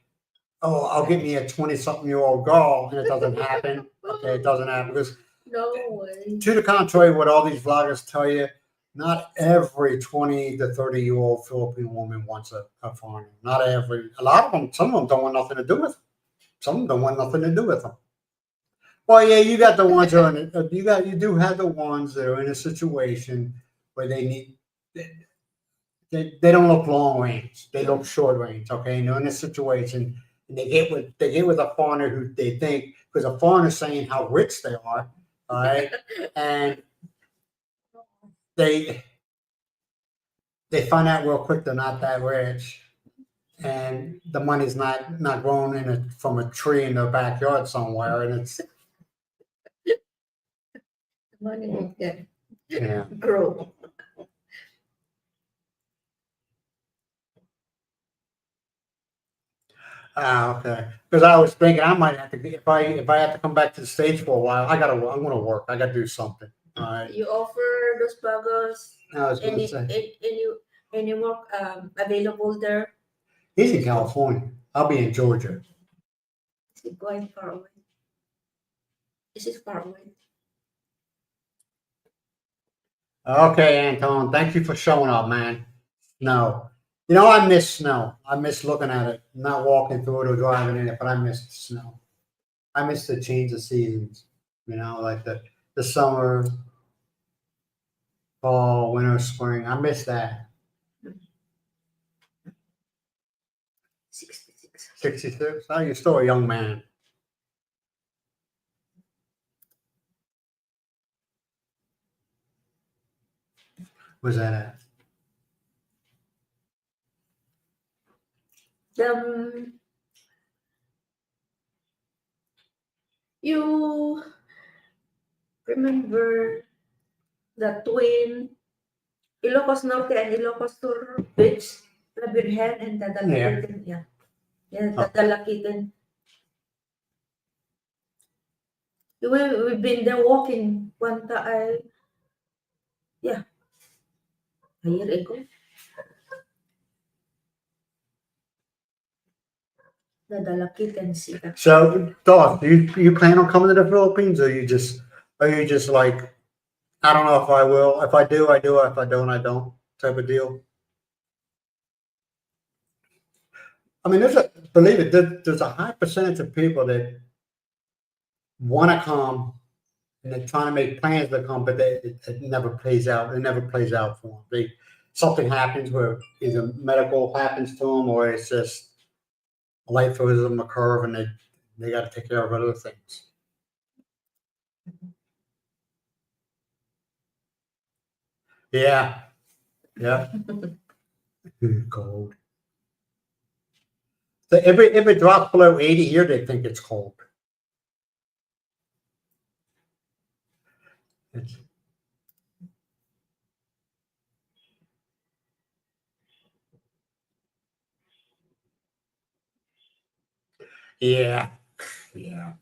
oh, I'll get me a 20-something-year-old girl, and it doesn't happen. Okay, it doesn't happen because No way. to the contrary, what all these vloggers tell you, not every 20 to 30-year-old Philippine woman wants a foreigner. Not every. A lot of them, some of them don't want nothing to do with them. Some of them don't want nothing to do with them. Well, yeah, you got the ones that are in it. You do have the ones that are in a situation where they need. They don't look long range. They look short range. Okay, and they're in a situation, and they get with a foreigner who they think, because a foreigner's saying how rich they are. All right, and they find out real quick they're not that rich, and the money's not growing from a tree in their backyard somewhere, and it's Money will get yeah. grow. Ah, okay. Because I was thinking I might have to if I have to come back to the States for a while, I'm gonna work. I gotta do something. All right. You offer Dos Bagos I was gonna say any work available there? he's in California. I'll be in Georgia. Is it going far away? Is it far away? Okay, Anton. Thank you for showing up, man. No. I miss snow. I miss looking at it, not walking through it or driving in it, but I miss the snow. I miss the change of seasons, like the summer, fall, winter, spring. I miss that. 66. 66? Oh, you're still a young man. Where's that at? You remember the twin Ilocos Norte and Ilocos Sur Beach, La Virgen and the Dalakitan. Yeah. Yeah, the Oh. Dalakitan. We've been there walking one time, yeah, a year ago. The Dalakitan Sea. So, Doc, you plan on coming to the Philippines, or you just like, I don't know if I will. If I do, I do. If I don't, I don't. Type of deal. I mean, believe it, there's a high percentage of people that want to come and they're trying to make plans to come, but it never plays out. It never plays out for them. Something happens where either medical happens to them, or it's just life throws them a curve, and they got to take care of other things. Yeah, yeah. Cold. So if it drops below 80 here, they think it's cold. It's, yeah, yeah.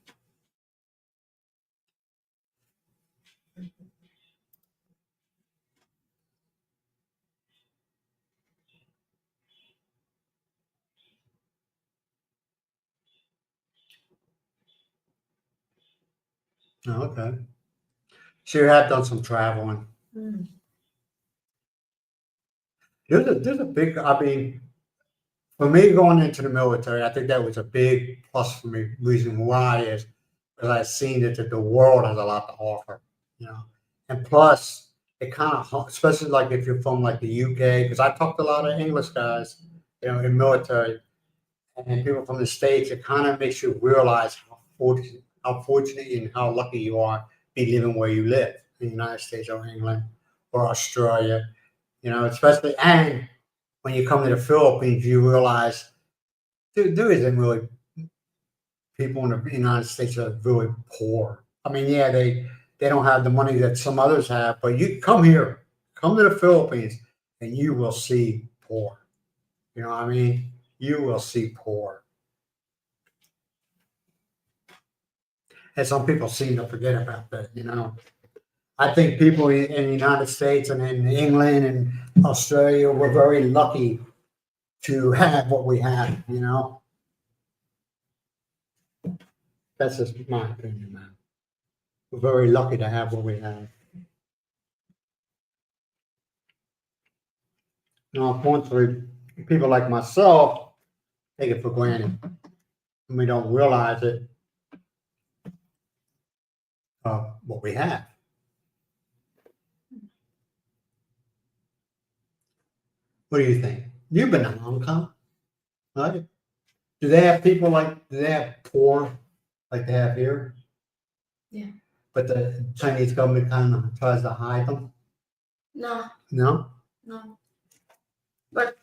Oh, okay. So you have done some traveling. Mm. There's a big. I mean, for me going into the military, I think that was a big plus for me. Reason why is because I've seen that the world has a lot to offer, you know, and plus it kind of, especially like if you're from like the UK, because I talked to a lot of English guys, you know, in military and people from the states. It kind of makes you realize how fortunate and how lucky you are be living where you live in the United States or England or Australia, you know, especially and when you come to the Philippines, you realize there isn't really people in the United States that are really poor. I mean, yeah, they don't have the money that some others have, but you come here, come to the Philippines, and you will see poor. You know what I mean? You will see poor. And some people seem to forget about that, you know. I think people in the United States and in England and Australia were very lucky to have what we have, you know. That's just my opinion, man. We're very lucky to have what we have. You know, unfortunately, people like myself take it for granted, and we don't realize it, what we have. What do you think? You've been to Hong Kong, right? Do they have people like, do they have poor like they have here? Yeah. But the Chinese government kind of tries to hide them? No, No? no. But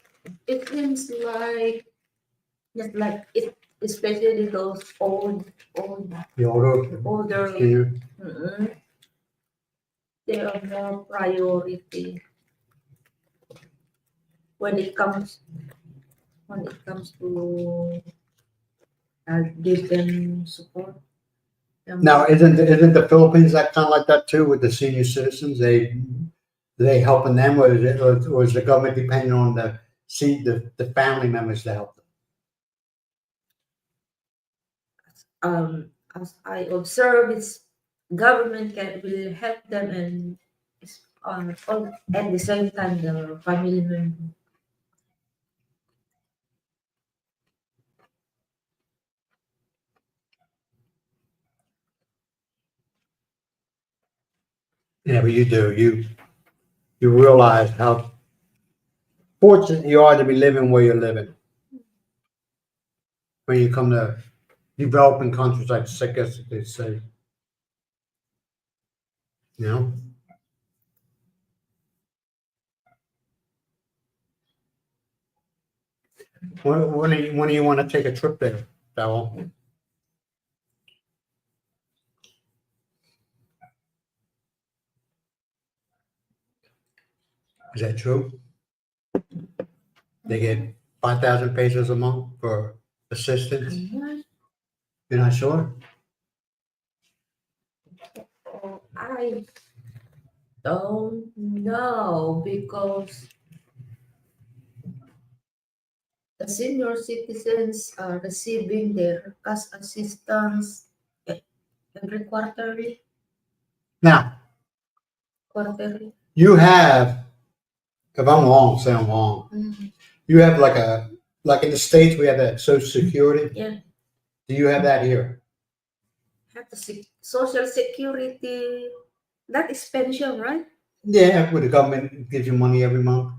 it seems like just like it, especially those old, The older. senior? Mm-mm. They are more priority when it comes to give them support. Now, isn't the Philippines that kind of like that too with the senior citizens? They helping them, or is the government depending on the family members to help them? As I observe, it's government will help them and all, at the same time the family member. Yeah, but you do. You realize how fortunate you are to be living where you're living. When you come to developing countries like I guess they say, you know. When do you want to take a trip there, Bella? Is that true? They get 5,000 pesos a month for assistance? You're not sure? Oh, I don't know because the senior citizens are receiving their cash assistance every Now, quarterly. you have, if I'm wrong, say I'm wrong, Mhm. you have like in the States, we have that Social Security. Yeah, Do you have that here? have the social security. That is pension, right? Yeah, where the government gives you money every month.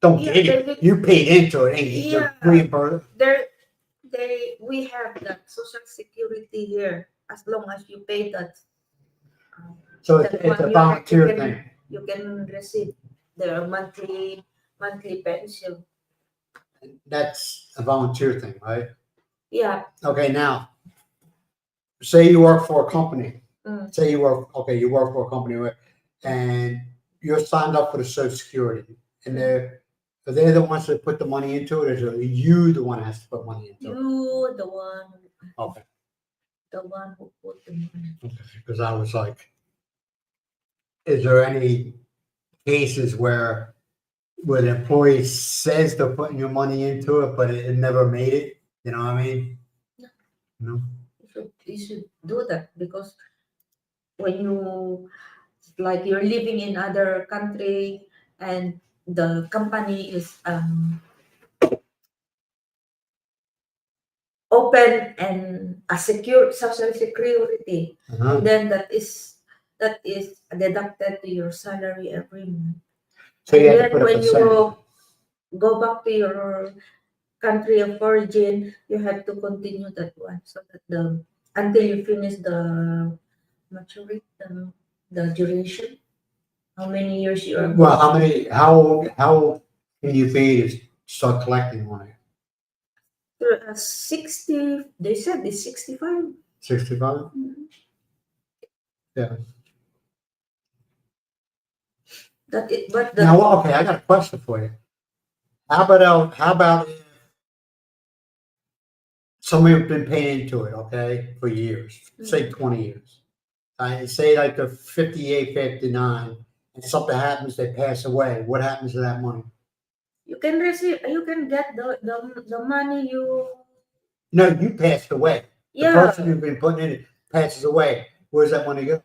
Don't Yeah, get they it. get- You paid into it, and you Yeah. reimbursed. We have that social security here as long as you pay that. So That it's a one volunteer you can, thing. You can receive the monthly pension. That's a volunteer thing, right? Yeah. Okay, now, say you work for a company. Mm. Say you work for a company, right? And you're signed up for the Social Security, and they're the ones that put the money into it, or is it you the one that has to put money into it? You the one. Okay. The one who put the money. Because I was like, is there any cases where the employee says they're putting your money into it, but it never made it? You know what I mean? No. No. You should do that because when you like you're living in other country and the company is open and a secure social security, Uh-huh. and then that is deducted to your salary every month. So And you have to then put a when you percentage. go back to your country of origin, you have to continue that one so that the until you finish the maturity, the duration, how many years you are Well, going. how can you be to start collecting money? 60, they said it's 65. 65? Yeah. That it, but Now, the well, okay, I got a question for you. How about if somebody's been paying into it, okay, for years, say 20 years. I say like they're 58, 59, and something happens, they pass away. What happens to that money? you can get the money you. No, you passed away. The Yeah, person who's been putting in it passes away. Where's that money go?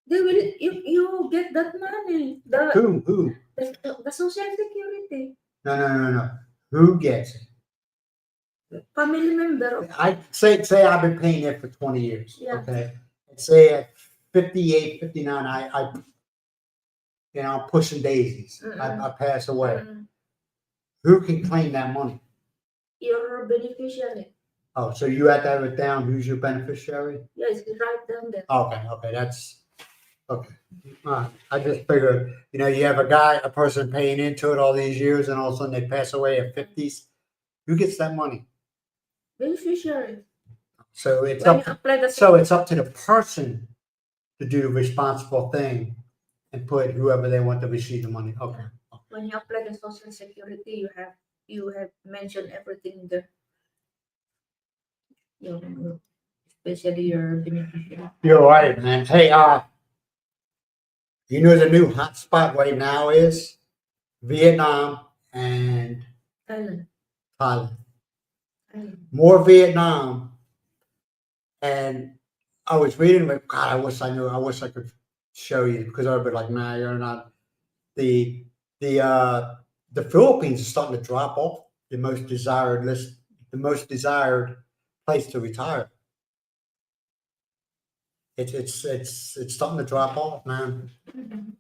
they will you get that money, Who? the social security, No. Who gets it? family member. I say I've been paying it for 20 years. Yeah. Okay. And say at 58, 59, I I'm pushing daisies. I pass away. Who can claim that money? Your beneficiary. Oh, so you have to have it down. Who's your beneficiary? Yes, right down there. Okay, that's okay. All right. I just figured, you have a person paying into it all these years, and all of a sudden they pass away at 50s. Who gets that money? Beneficiary. So it's When up. you apply the So it's up to the person to do the responsible thing and put whoever they want to receive the money. Okay. when you apply the social security, you have mentioned everything there. Your especially your beneficiary. You're right, man. Hey, the new hot spot right now is Vietnam and Thailand. Thailand. Thailand. More Vietnam. And I was reading, like, God, I wish I knew. I wish I could show you because I would be like, nah, you're not. The the Philippines is starting to drop off the most desired list, the most desired place to retire. It's starting to drop off, man. Mhm.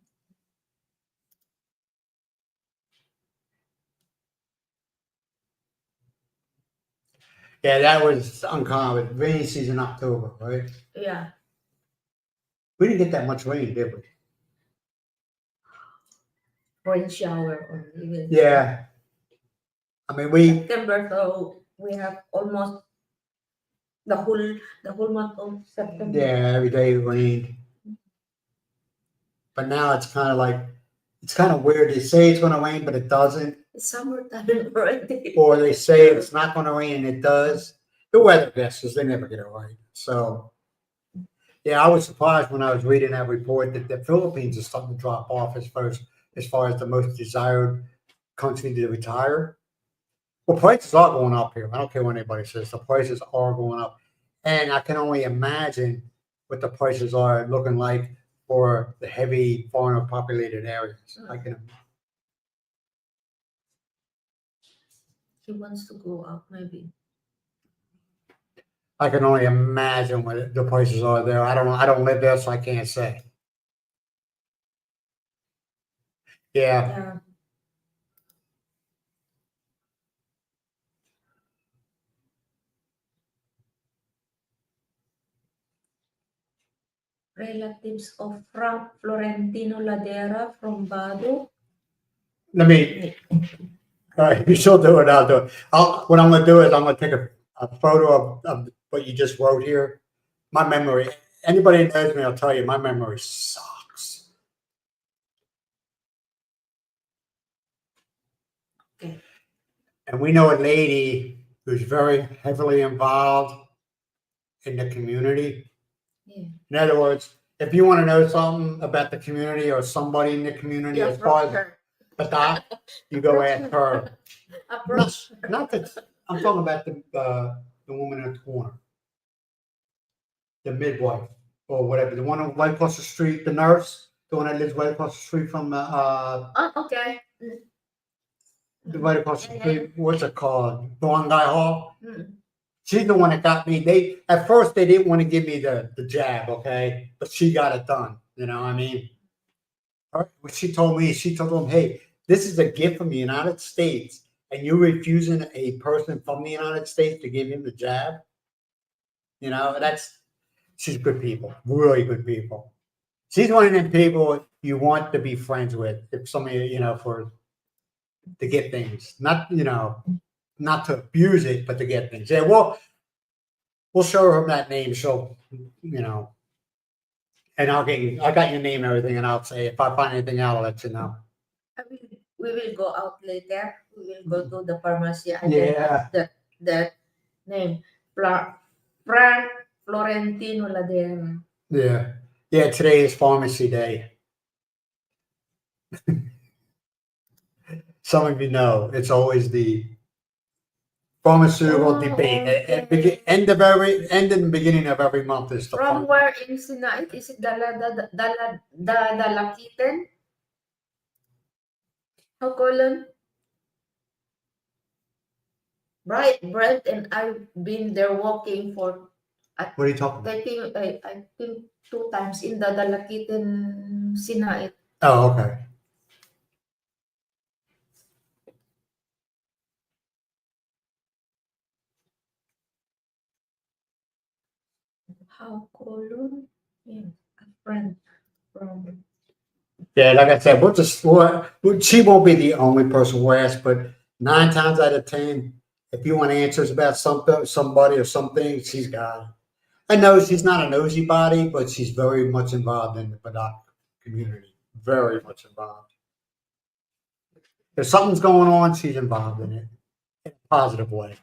Yeah, that was uncommon. Rainy season October, right? Yeah. We didn't get that much rain, did we? Rain shower or even Yeah. I mean, we September, so we have almost the whole month of September. every day it rained, but now it's kind of like it's kind of weird. They say it's going to rain, but it doesn't. It's summertime already. Or they say it's not going to rain and it does. The weather guesses, they never get it right. So, yeah, I was surprised when I was reading that report that the Philippines is starting to drop off as far as the most desired country to retire. Well, prices are going up here. I don't care what anybody says. The prices are going up. And I can only imagine what the prices are looking like for the heavy foreigner populated areas. He wants to go out, maybe. I can only imagine what the prices are there. I don't know. I don't live there, so I can't say. Yeah. Yeah. Relatives of Florentino Ladera from Bado. Let me. All right, you still do it. I'll do it. What I'm going to do is I'm going to take a photo of what you just wrote here. My memory. Anybody that knows me, I'll tell you, my memory sucks. Okay. And we know a lady who's very heavily involved in the community. Yeah. In other words, if you want to know something about the community or somebody in the community, Yeah, as far as her. a doc, you go ask her. Approach her. Not that I'm talking about the woman in the corner, the midwife or whatever, the one right across the street, the nurse, the one that lives right across the street from Oh, okay. right across the street. What's it called? Barangay Hall. Mm. She's the one that got me. They at first they didn't want to give me the jab, okay, but she got it done. You know what I mean? What she told them, hey, this is a gift from the United States, and you're refusing a person from the United States to give him the jab. You know, she's good people, really good people. She's one of them people you want to be friends with. If somebody, to get things, not to abuse it, but to get things. Yeah, well, we'll show her that name. So, and I got your name and everything, and I'll say if I find anything out, I'll let you know. We will go out later. We will go to the pharmacy and Yeah. the name Frank Florentino Ladera. Yeah. Yeah, today is pharmacy day. Some of you know it's always the pharmaceutical debate. Okay. End and the beginning of every month is the From where in Sinait? Is it Dalakitan? How colon? Right, Brent and I've been there walking for What are you talking about? I think 2 times in the Dalakitan Sinait. Oh, okay. How colon? Yeah, a friend from. Yeah, like I said, she won't be the only person who asks, but 9 times out of 10, if you want answers about somebody or something, she's got it. I know she's not a nosy body, but she's very much involved in the Badak community. Very much involved. If something's going on, she's involved in it in a positive way.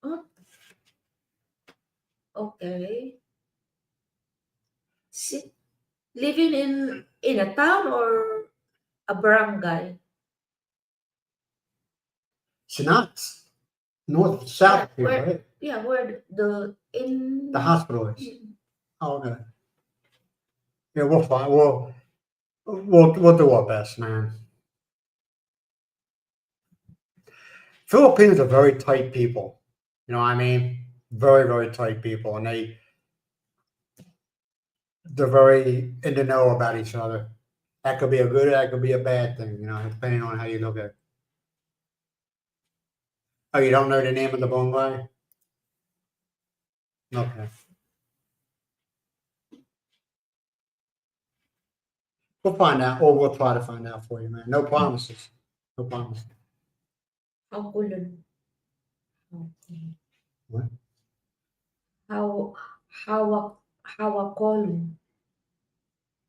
Oh. Okay. Living in a town or a barangay? She's not north south here, where, right? Yeah, where the hospital is. Oh, okay. Yeah, we'll find. We'll do our best, man. Filipinos are very tight people. You know what I mean? Very, very tight people, and they're very in the know about each other. That could be a good, that could be a bad thing, depending on how you look at it. Oh, you don't know the name of the barangay? Okay. We'll find out, or we'll try to find out for you, man. No promises. No promises. How colon? Okay. What? How Hawakolo.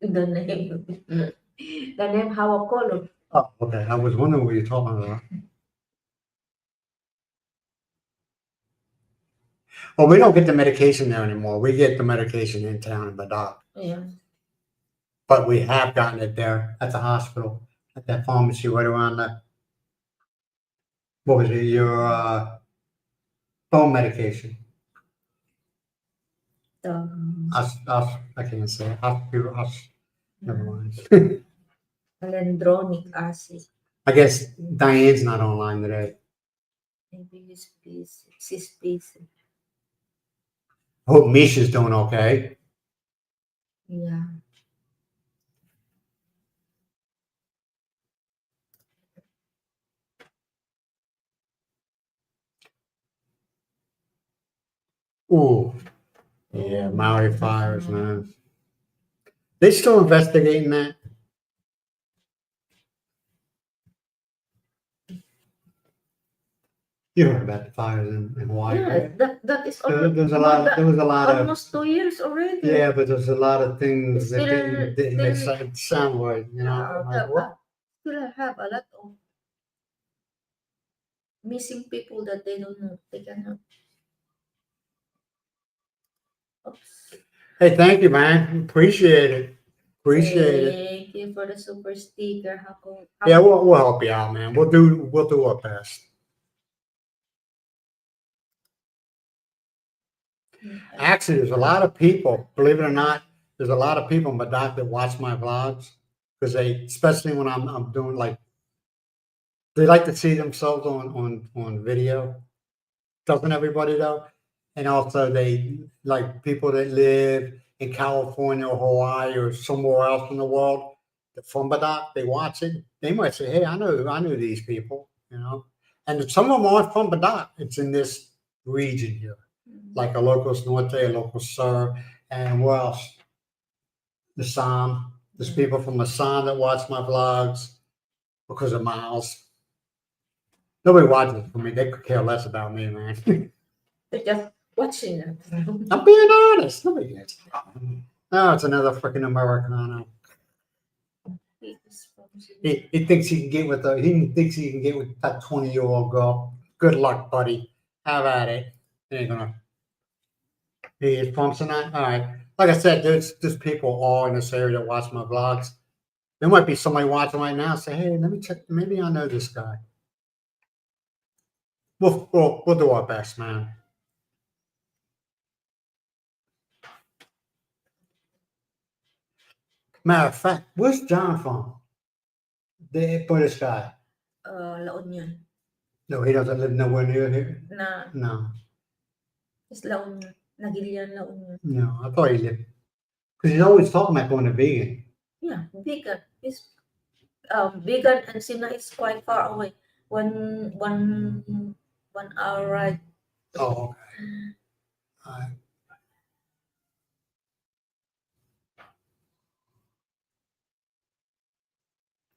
The name. The name Hawakolo. Oh, okay. I was wondering what you're talking about. Well, we don't get the medication there anymore. We get the medication in town in Badak, Yeah. but we have gotten it there at the hospital, at that pharmacy right around the, what was it, your bone medication. The I can't say it. Never mind. Alendronic acid. I guess Diane's not online today. Maybe he's busy. She's busy. Hope Misha's doing okay. Yeah. Ooh, yeah, Maui fires, man. They still investigating that? You heard about the fires in Hawaii, Yeah, right? that is There almost was a lot. There was a lot of. almost 2 years already. Yeah, but there's a lot of things that Still- didn't still- sound right. You know, like, what? Still have a lot of missing people that they don't know. They cannot. Oops. Hey, thank you, man. Appreciate it. Appreciate it. Thank you for the super sticker. Yeah, we'll help you out, man. We'll do our best. Actually, there's a lot of people, believe it or not, there's a lot of people in Badak that watch my vlogs because they, especially when I'm doing like, they like to see themselves on video. Doesn't everybody though? And also they like people that live in California or Hawaii or somewhere else in the world from Badak, they watch it. They might say, "Hey, I know these people," you know. And some of them aren't from Badak. It's in this region here, like a Locos Norte, a Locos Sur, and where else? The Assam. There's people from Assam that watch my vlogs because of Miles. Nobody watches for me. They could care less about me, man. They're just watching it. I'm being honest. Nobody gets it. Oh, it's another freaking Americano. He thinks he can get with that 20-year-old girl. Good luck, buddy. Have at it. He ain't gonna. He is from tonight. All right. Like I said, there's people all in this area that watch my vlogs. There might be somebody watching right now. Say, hey, let me check. Maybe I know this guy. We'll do our best, man. Matter of fact, where's John from? The British guy. La Union. No, he doesn't live nowhere near here. Na, No, it's La Union. Nagilian La Union. no, I thought he lived because he's always talking about going to vegan. Yeah, vegan. It's vegan and Sina is quite far away. One hour ride. Oh, okay. All right.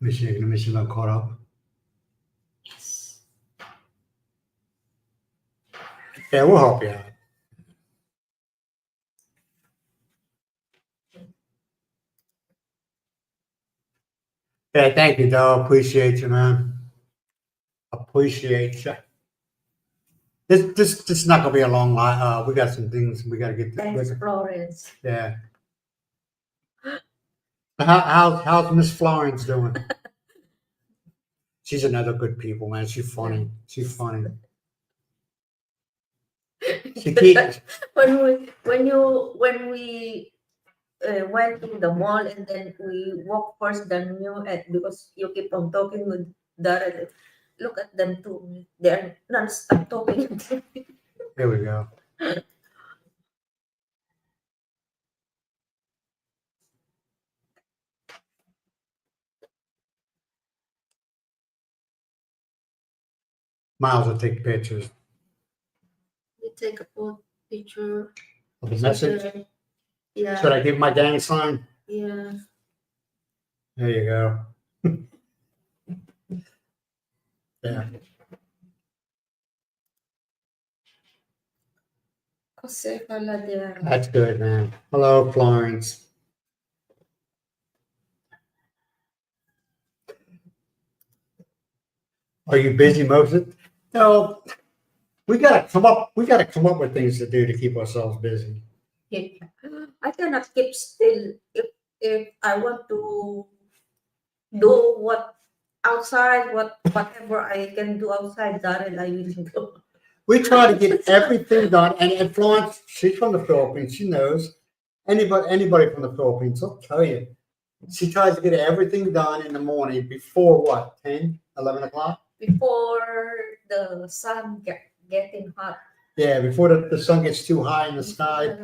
Let me see if I'm caught up. Yes. Yeah, we'll help you out. Yeah, thank you, Doe. Appreciate you, man. Appreciate you. This is not gonna be a long line. We got some things we gotta get Thanks, to. Florence. Yeah. How's Miss Florence doing? She's another good people, man. She's funny. She's funny. She keeps. when we went to the mall and then we walked first the new at because you keep on talking with Dara. Look at them too. They're non-stop talking. Here we go. Miles will take pictures We take a picture. of the message. Yeah. Should I give my gang sign? Yeah. There you go. Yeah. Jose Caladera. That's good, man. Hello, Florence. Are you busy, Moses? No, we gotta come up. We gotta come up with things to do to keep ourselves busy. I cannot keep still if I want to do what outside, whatever I can do outside, Darren, I will do. We try to get everything done, and Florence, she's from the Philippines. She knows anybody from the Philippines. I'll tell you, she tries to get everything done in the morning before what 10, 11 o'clock. Before the sun getting hot. Yeah, before the sun gets too high in the sky,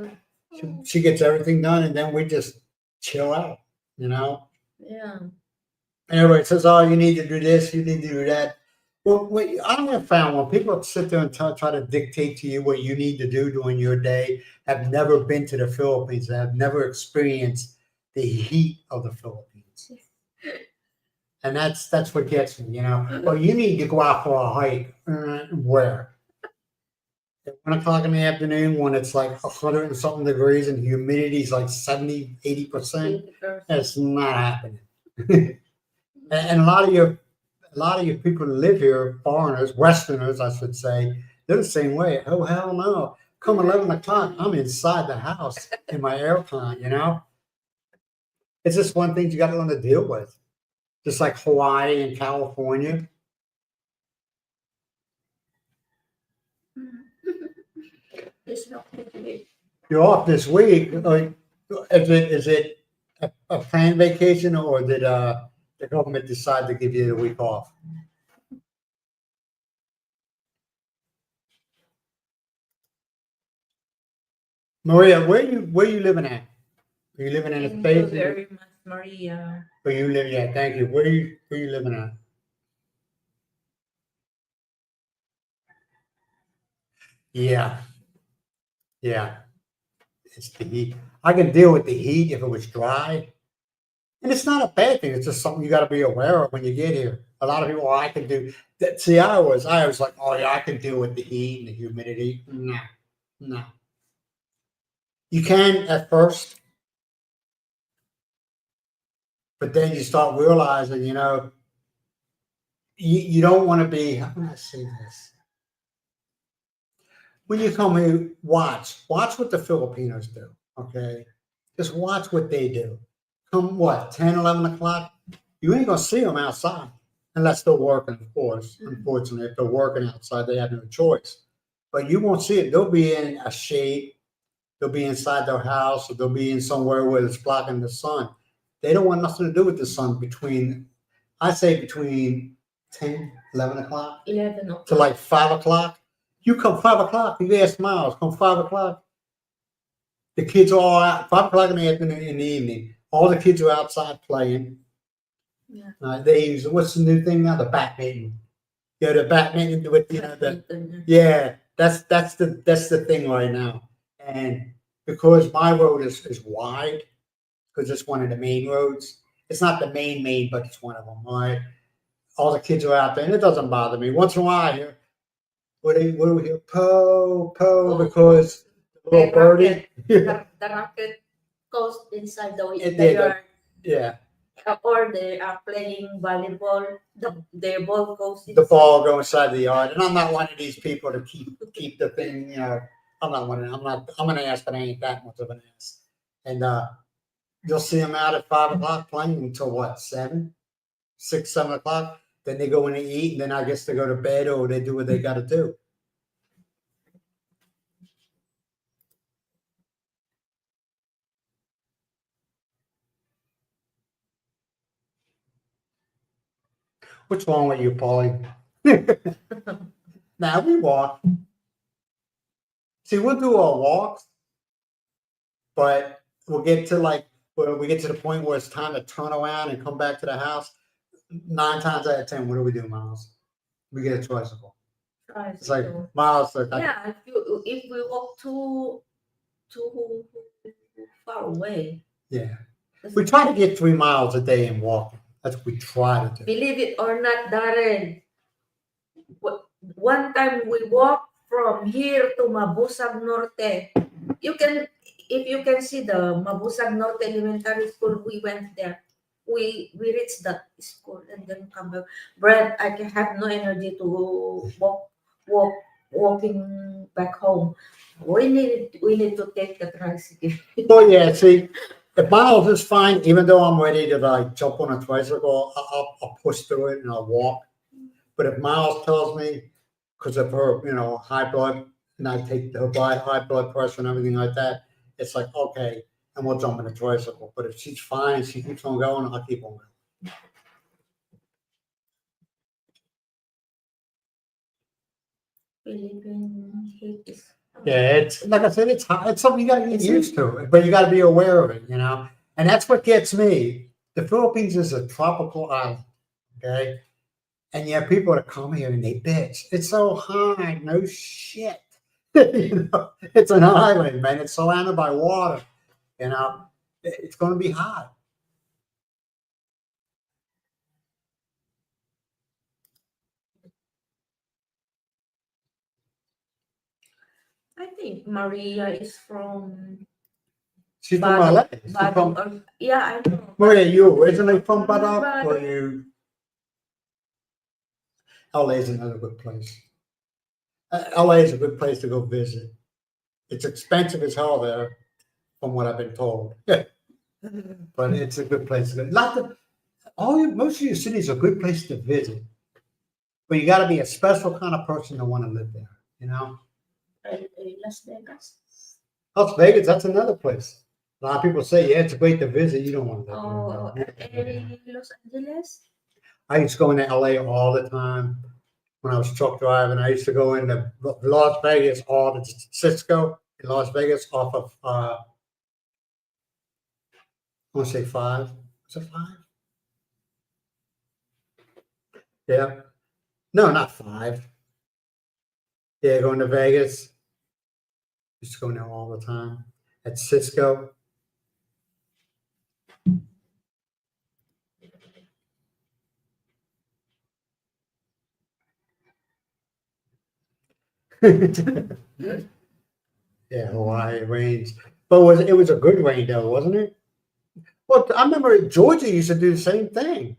she gets everything done, and then we just chill out, you know. Yeah. And everybody says, "Oh, you need to do this, you need to do that." Well, I have found when people sit there and try to dictate to you what you need to do during your day, have never been to the Philippines, have never experienced the heat of the Philippines, and that's what gets me, you know. Well, you need to go out for a hike. Where? At 1 o'clock in the afternoon when it's like 100 and something degrees and humidity is like 70, 80%. That's not happening. And a lot of your people who live here, foreigners, Westerners, I should say, they're the same way. Oh, hell no. Come 11 o'clock, I'm inside the house in my aircon, you know? It's just one thing you got to learn to deal with. Just like Hawaii and California. You're off this week. Is it a planned vacation, or did the government decide to give you the week off? Maria, where you living at? Are you living in a space? Very much, Maria. Where you live? Yeah, thank you. Where you living at? Yeah, yeah. It's the heat. I can deal with the heat if it was dry. And it's not a bad thing. It's just something you got to be aware of when you get here. A lot of people, oh, I can do that. See, I was like, oh yeah, I can deal with the heat and the humidity. No, no. You can at first, but then you start realizing, you know, you don't want to be. How can I say this? When you come here, watch what the Filipinos do. Okay, just watch what they do. Come what 10, 11 o'clock, you ain't gonna see them outside unless they're working, of course. Unfortunately, if they're working outside, they have no choice. But you won't see it. They'll be in a shade, they'll be inside their house, or they'll be in somewhere where it's blocking the sun. They don't want nothing to do with the sun I say between 10, 11 o'clock 11 o'clock. to like 5 o'clock. You come 5 o'clock, you ask Miles, come 5 o'clock. The kids are all out, 5 o'clock in the afternoon, in the evening. All the kids are outside playing. Yeah. They use, what's the new thing now? The badminton. Yeah, the badminton with, you know, Badminton. yeah, that's the thing right now. And because my road is wide, because it's one of the main roads. It's not the main, but it's one of them. All right. All the kids are out there, and it doesn't bother me. Once in a while, I hear, what do we hear? Po, because the little birdie. The rocket goes inside the Yeah, yard. Yeah. Or they are playing volleyball. The ball goes The inside. ball go inside the yard. And I'm not one of these people to keep the thing, you know. I'm an ass, but I ain't that much of an ass. And you'll see them out at 5 o'clock playing until what, 7, 6, 7 o'clock. Then they go in and eat, and then I guess they go to bed or they do what they got to do. What's wrong with you, Paulie? Now we walk. See, we'll do our walks, but we'll get to when we get to the point where it's time to turn around and come back to the house. 9 times out of 10, what do we do, Miles? We get a tricycle. It's like Miles. Yeah, if we walk too far away. Yeah, we try to get 3 miles a day in walking. That's what we try to do. Believe it or not, Darren. One time we walked from here to Mabusag Norte. You can, if you can see the Mabusag Norte Elementary School, we went there. We reached that school and then come back. Brad, I can have no energy to walk walking back home. We need to take the tricycle. Oh, yeah, see, if Miles is fine, even though I'm ready to like jump on a tricycle, I'll push through it and I'll walk. But if Miles tells me, because of her, high blood, and I take her high blood pressure and everything like that, it's like, okay, and we'll jump on a tricycle. But if she's fine and she keeps on going, I'll keep on going. Philippine hate is Yeah, it's like I said, it's something you got to get used to, but you got to be aware of it. And that's what gets me. The Philippines is a tropical island, okay? And you have people that come here and they bitch. It's so hot, no shit. It's an island, man. It's surrounded by water. It's going to be hot. I think Maria is from She's from LA. Badong, yeah, I know. Where are you originally from, Badong? Or Badong. you? LA is another good place. LA is a good place to go visit. It's expensive as hell there, from what I've been told. But it's a good place to go. Most of your cities are a good place to visit, but you got to be a special kind of person to want to live there. Las Vegas. Las Vegas, that's another place. A lot of people say, yeah, it's great to visit. You don't want to Oh, live there. Los Angeles. I used to go into LA all the time when I was truck driving. I used to go into Las Vegas, all the Cisco in Las Vegas off of, I want to say 5. Is it 5? Yeah. No, not 5. Yeah, going to Vegas. Used to go there all the time. At Cisco. Yeah, Hawaii rains. But it was a good rain though, wasn't it? Well, I remember Georgia used to do the same thing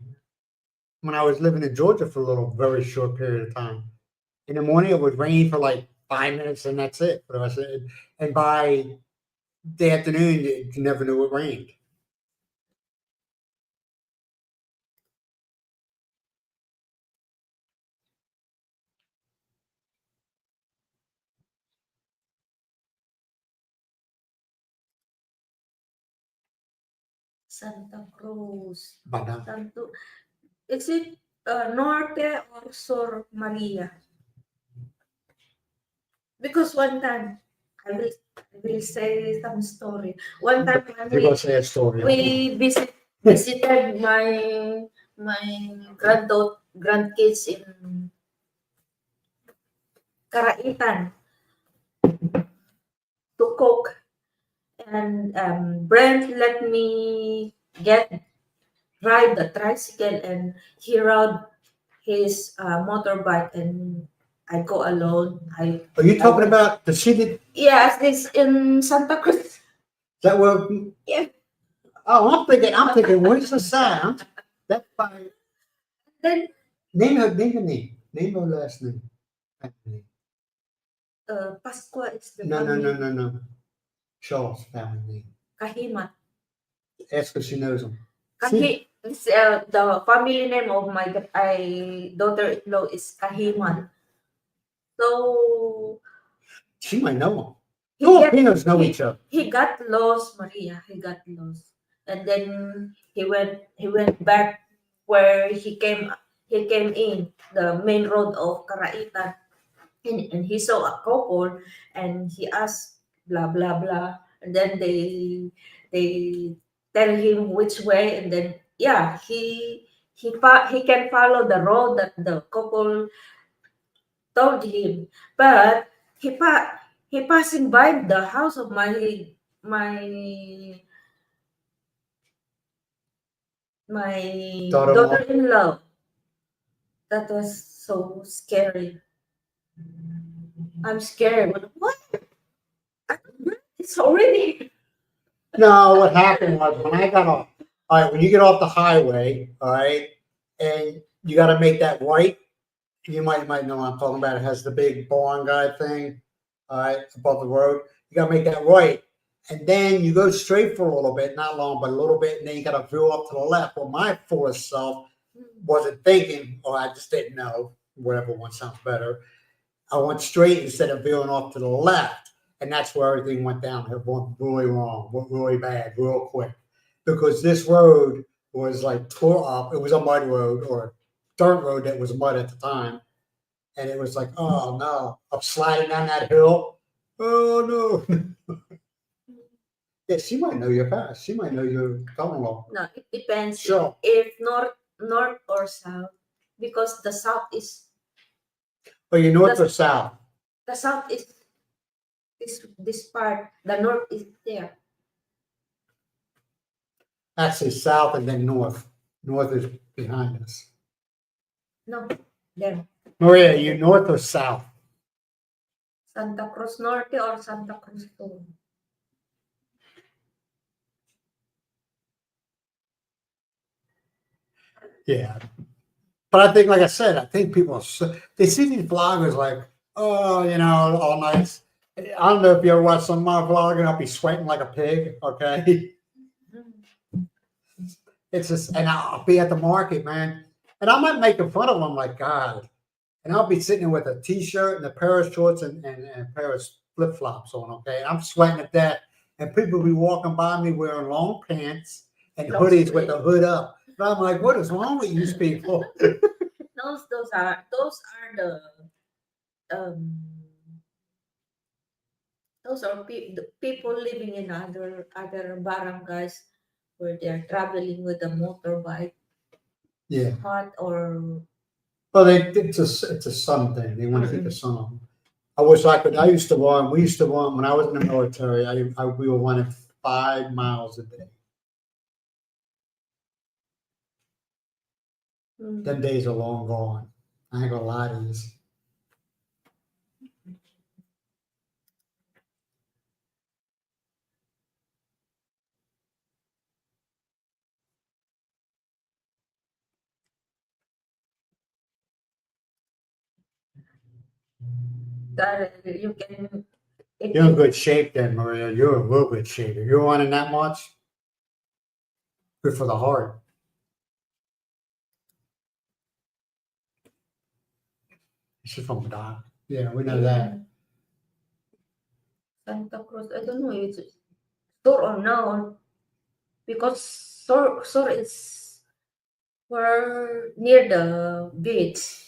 when I was living in Georgia for a little very short period of time. In the morning, it would rain for like 5 minutes, and that's it for the rest of it. And by the afternoon, you never knew it rained. Santa Cruz. But Santo. Is it Norte or Sur Maria? Because one time, I will say some story. One time when you're gonna say a story. we visited my grandkids in Karaitan to cook, and Brent let me ride the tricycle, and he rode his motorbike, and I go alone. Are you talking about the city? Yes, this in Santa Cruz. That were? Yeah. Oh, I'm thinking, where's the sound? That's by Then name her name. Name her last name. Pascua is the No, family. no. Charles family name. Kahimat. Ask her, she knows him. It's, the family name of my daughter-in-law is Kahiman. So She might know him. he Filipinos know each other. he got lost, Maria. He got lost, and then he went back where he came in the main road of Karaitan, and he saw a couple, and he asked blah blah blah, and then they tell him which way, and then yeah, he can follow the road that the couple told him, but he passing by the house of my Daughter-in-law. daughter-in-law. That was so scary. I'm scared. What? It's already. No, what happened was when I got off. All right, when you get off the highway, all right, and you got to make that right. You might know what I'm talking about. It has the big barn guy thing, all right, above the road. You got to make that right, and then you go straight for a little bit, not long, but a little bit, and then you got to veer up to the left. Well, my foolish self wasn't thinking, or I just didn't know. Whatever one sounds better. I went straight instead of veering off to the left. And that's where everything went down. It went really wrong, went really bad, real quick. Because this road was like tore up. It was a mud road or dirt road that was mud at the time. And it was like, oh no, I'm sliding down that hill. Oh no. Yeah, she might know your past. She might know your daughter-in-law. No, it depends. Sure. If north or south, because the south is Are you north or south? the south is this part. The north is there. Actually, south and then north. North is behind us. No, there. Maria, you north or south? Santa Cruz Norte or Santa Cruz Sur. Yeah. But I think, like I said, I think people, they see these bloggers like, oh, all nice. I don't know if you ever watch some of my vlogging, I'll be sweating like a pig, okay? It's just, and I'll be at the market, man. And I might make fun of them like, God. And I'll be sitting there with a t-shirt and a pair of shorts and a pair of flip-flops on, okay? And I'm sweating at that. And people be walking by me wearing long pants and hoodies with the hood up. And I'm like, what is wrong with you people? Those are the those are the people living in other barangays where they're traveling with a motorbike, Yeah. hot or Well, it's a sun thing. They want to keep the sun on. I wish I could. We used to run when I was in the military. We were running 5 miles a day. Them days are long gone. I ain't gonna lie to you. that you can. You're in good shape then, Maria. You're in real good shape. If you're running that much, good for the heart. She's from Doc. Yeah, we know that. Santa Cruz, I don't know if it's Sur or no, because Sur is where near the beach.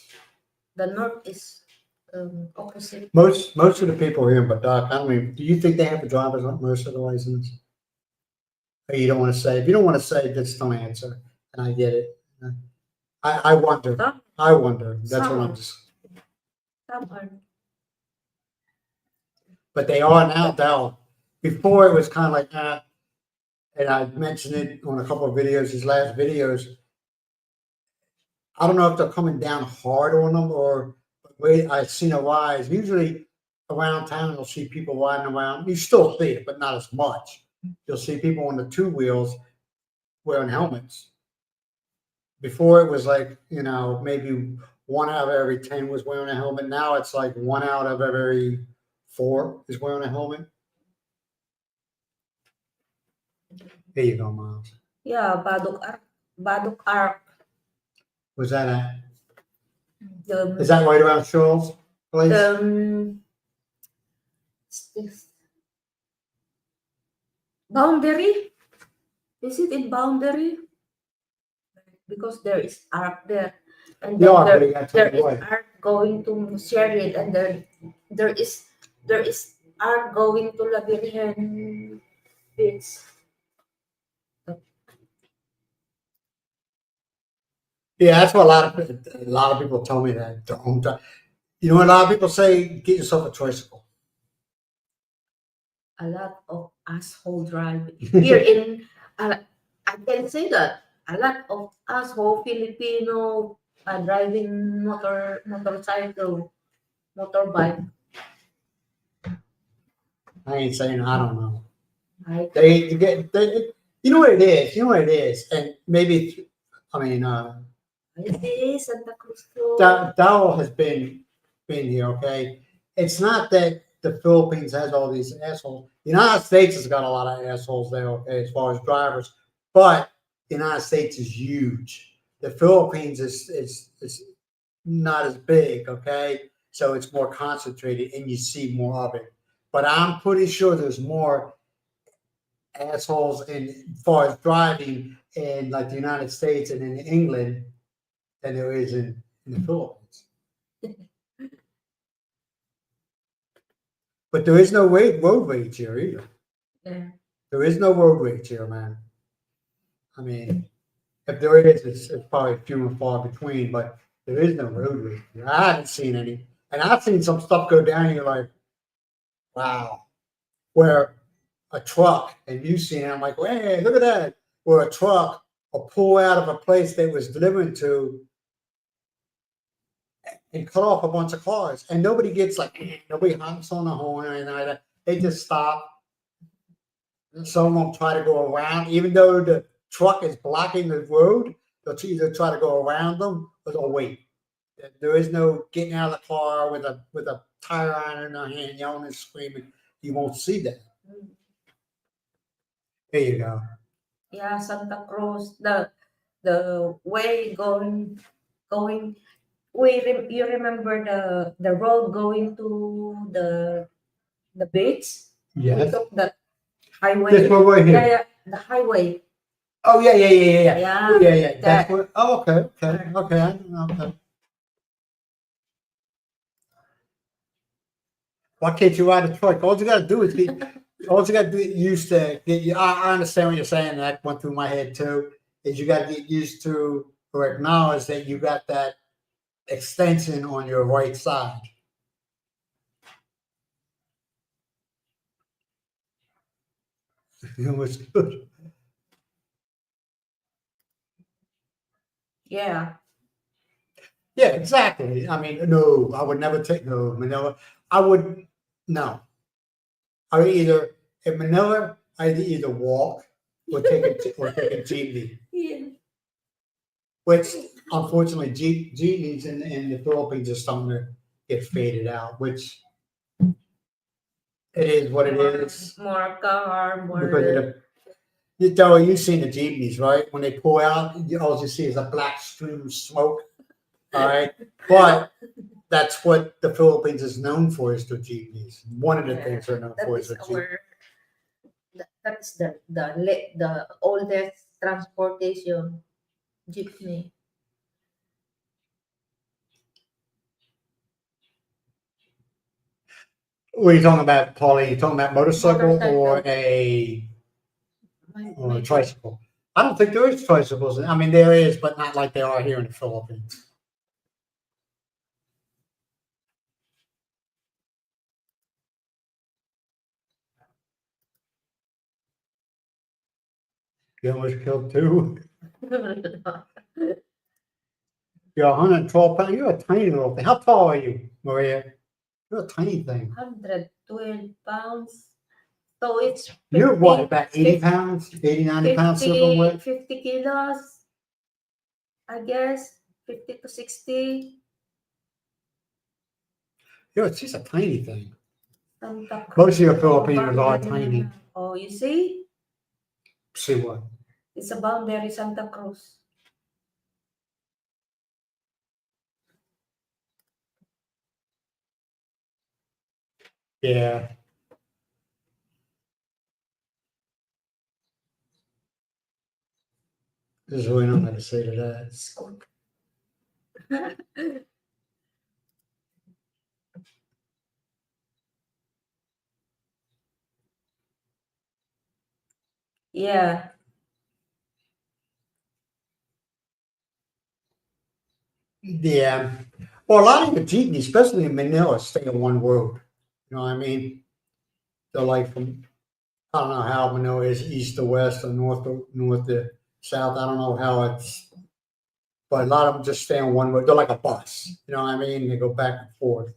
The north is opposite. Most of the people here in Badak, I mean, do you think they have a driver's most of the license? Or you don't want to say? If you don't want to say, just don't answer. And I get it. I wonder. I wonder. That's what I'm just. Some are. But they are now. Before it was kind of like that, and I mentioned it on a couple of videos. These last videos, I don't know if they're coming down hard on them or wait. I've seen a rise. Usually around town, you'll see people riding around. You still see it, but not as much. You'll see people on the 2 wheels wearing helmets. Before it was like, maybe 1 out of every 10 was wearing a helmet. Now it's like 1 out of every 4 is wearing a helmet. There you go, Miles. Yeah, Baduk Arc. Was that at? Is that right around Shoals place? This Boundary? Is it in Boundary? Because there is Arc there. And then there is Arc going to Sheridan, and there is Arc going to La Virgen Beach. Yeah, that's what a lot of people tell me that. Don't. A lot of people say, get yourself a tricycle. A lot of asshole driving here in. I can say that a lot of asshole Filipino driving motorbike. I ain't saying I don't know. I They get you know what it is. You know what it is, and maybe I mean see Santa Cruz too. Dowell has been here. Okay, it's not that the Philippines has all these assholes. The United States has got a lot of assholes there. Okay, as far as drivers, but the United States is huge. The Philippines is not as big. Okay, so it's more concentrated, and you see more of it. But I'm pretty sure there's more assholes in as far as driving in like the United States and in England than there is in the Philippines. But there is no road rage here either. Yeah. There is no road rage here, man. I mean, if there is, it's probably few and far between, but there is no road rage here. I haven't seen any. And I've seen some stuff go down here like, wow, where a truck, and you've seen it, I'm like, hey, look at that, where a truck will pull out of a place they was delivering to and cut off a bunch of cars. And nobody gets like, nobody honks on the horn or anything like that. They just stop. Some of them try to go around, even though the truck is blocking the road, they'll either try to go around them or they'll wait. There is no getting out of the car with a tire iron in their hand, yelling and screaming. You won't see that. There you go. Yeah, Santa Cruz, the way going. You remember the road going to the beach? We Yes. took the highway. This one right here. Yeah, the highway. Oh yeah. Yeah. Yeah. That's That. what. Oh, okay. Okay. Why can't you ride a truck? All you gotta do is all you gotta do is used to get you. I understand what you're saying. That went through my head too. Is you gotta get used to or acknowledge that you got that extension on your right side. It was good. Yeah. Yeah, exactly. I mean, no, I would never take no Manila. I would no. I would either in Manila, I'd either walk or take a jeepney. Yeah. Which unfortunately, jeepneys in the Philippines are starting to get faded out. Which it is what it is. More car, more. Because you've seen the jeepneys, right? When they pull out, all you see is a black stream of smoke. All right, but that's what the Philippines is known for is the jeepneys. One of the things they're known That for is is the jeepneys. that's the oldest transportation, jeepney. What are you talking about, Paulie? You talking about motorcycle or Motorcycle. a tricycle? I don't think there is tricycles. I mean, there is, but not like they are here in the Philippines. You almost killed two. You're 112 pounds. You're a tiny little thing. How tall are you, Maria? You're a tiny thing. 112 pounds. So it's 50, You're what, about 80 pounds? 80, 90 pounds soaking wet? 50 kilos, I guess. 50 to 60. She's a tiny thing. Santa Cruz. Most of your Filipinos are tiny. Oh, you see? See what? It's a boundary, Santa Cruz. Yeah. There's really nothing to say to that. Scoop. Yeah. Yeah. Well, a lot of the jeepneys, especially in Manila, stay on one road. You know what I mean? They're like from, I don't know how Manila is east to west or north to south. I don't know how it's, but a lot of them just stay on one road. They're like a bus. You know what I mean? They go back and forth.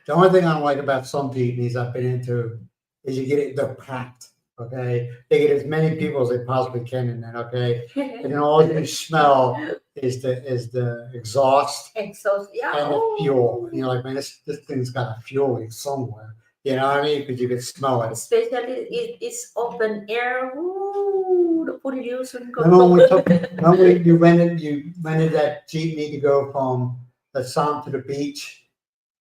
The only thing I don't like about some jeepneys I've been into is you get it, they're packed. Okay, they get as many people as they possibly can in there. Okay, and then all you smell is the exhaust Exhaust, yeah. and the fuel. And you're like, man, this thing's got a fuel leak somewhere. You know what I mean? Because you can smell it. Especially it is open air. Ooh, the pollution. Remember when you rented that jeepney to go from the Sound to the beach?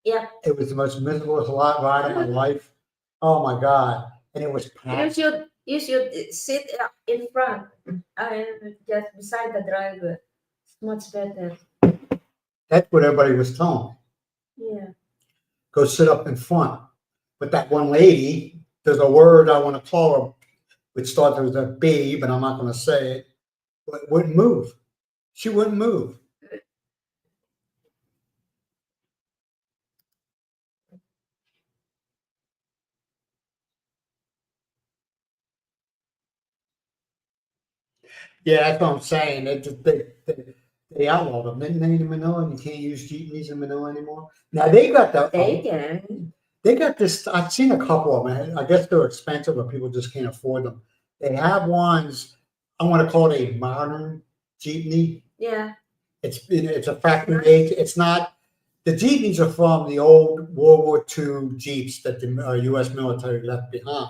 Yeah. It was the most miserable ride of my life. Oh my god! And it was You packed. should sit in front and just beside the driver. It's much better. That's what everybody was telling me. Yeah. Go sit up in front. But that one lady, there's a word I want to call her, which starts with a B, but I'm not going to say it. But wouldn't move. She wouldn't move. Yeah, that's what I'm saying. They outlawed them, didn't they, in Manila? And you can't use jeepneys in Manila anymore. Now they got the They can. They got this. I've seen a couple of them. I guess they're expensive, but people just can't afford them. They have ones. I want to call it a modern jeepney. Yeah. It's a factory made. It's not. The jeepneys are from the old World War II jeeps that the U.S. military left behind.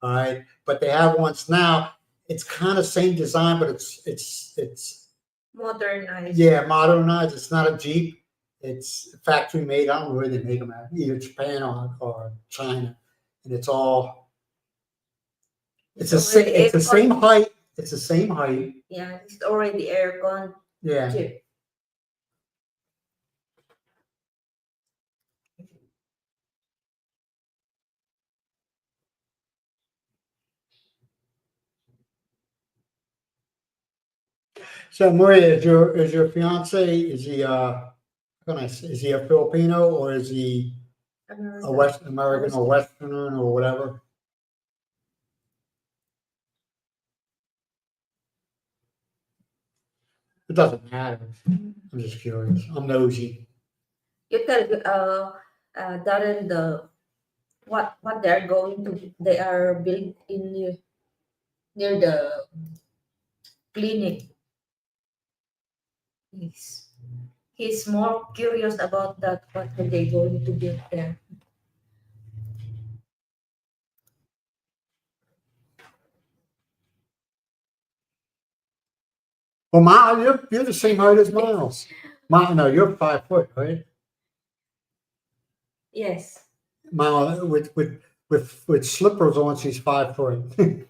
All right, but they have ones now. It's kind of same design, but it's Modernized. yeah, modernized. It's not a jeep. It's factory made. I don't know where they make them at, either Japan or China, and it's all. It's the same. It's the same height. It's the same height. Yeah, it's already aircon. Yeah. Jeep. So Maria, is your fiance? Is he is he a Filipino or is he a West American or Westerner or whatever? It doesn't matter. I'm just curious. I'm nosy. You tell Darren what they're going to. They are built in near the clinic. He's more curious about that. What are they going to build there? Well, Miles, you're the same height as Miles. Miles, no, you're 5 foot, right? Yes. Miles, with slippers on, she's 5 foot.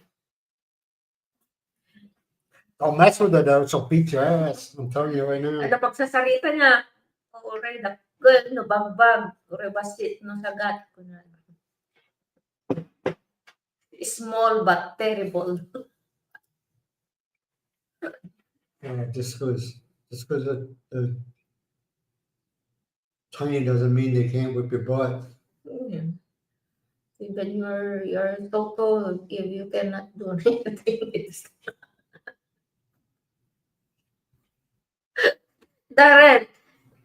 Don't mess with her though, she'll beat your ass. I'm telling you right now. Ano pagsasalita niya? Ore na good no bagbag, ore basit no sagat ko na. Small but terrible. Yeah, just because tiny doesn't mean they can't whip your butt. Yeah. Even your toto, if you cannot do anything, it's Darren,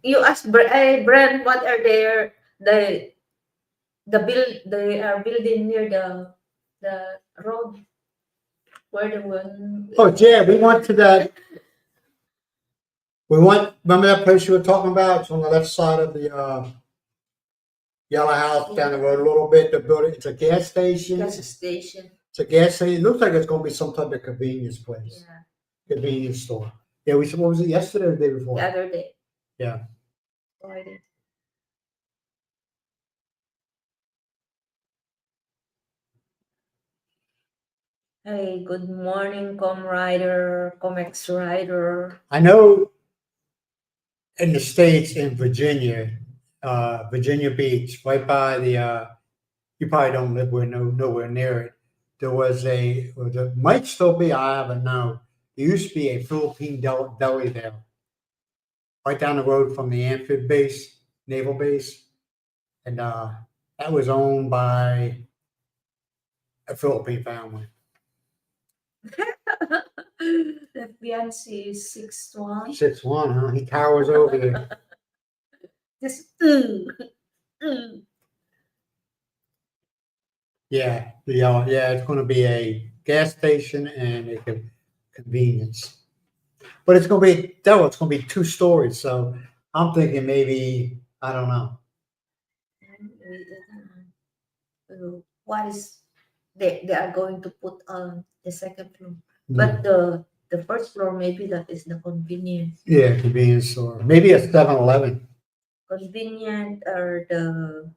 you ask Brent, what are they are building near the road where the one. Oh yeah, we went to that. Remember that place you were talking about? It's on the left side of the yellow house down the road a little bit. The building, it's a gas station. Gas station. It's a gas station. It looks like it's going to be some type of convenience place, convenience store. Yeah, we said, what was it, yesterday or the day before? The other day. Yeah. Friday. Hey, good morning, Comex Rider. I know in the States, in Virginia, Virginia Beach, right by the, you probably don't live nowhere near it. There might still be, I haven't known. There used to be a Philippine deli there, right down the road from the Amphib base, naval base. And that was owned by a Philippine family. The fiancé is 6'1". 6'1", huh? He towers over you. Just Mm. Yeah, it's gonna be a gas station and a convenience. But it's gonna be, it's gonna be 2 stories, so I'm thinking maybe, I don't know. What is they are going to put on the second floor, but Hmm. the first floor maybe that is the convenience, Yeah, convenience store, maybe a 7-Eleven. convenient or the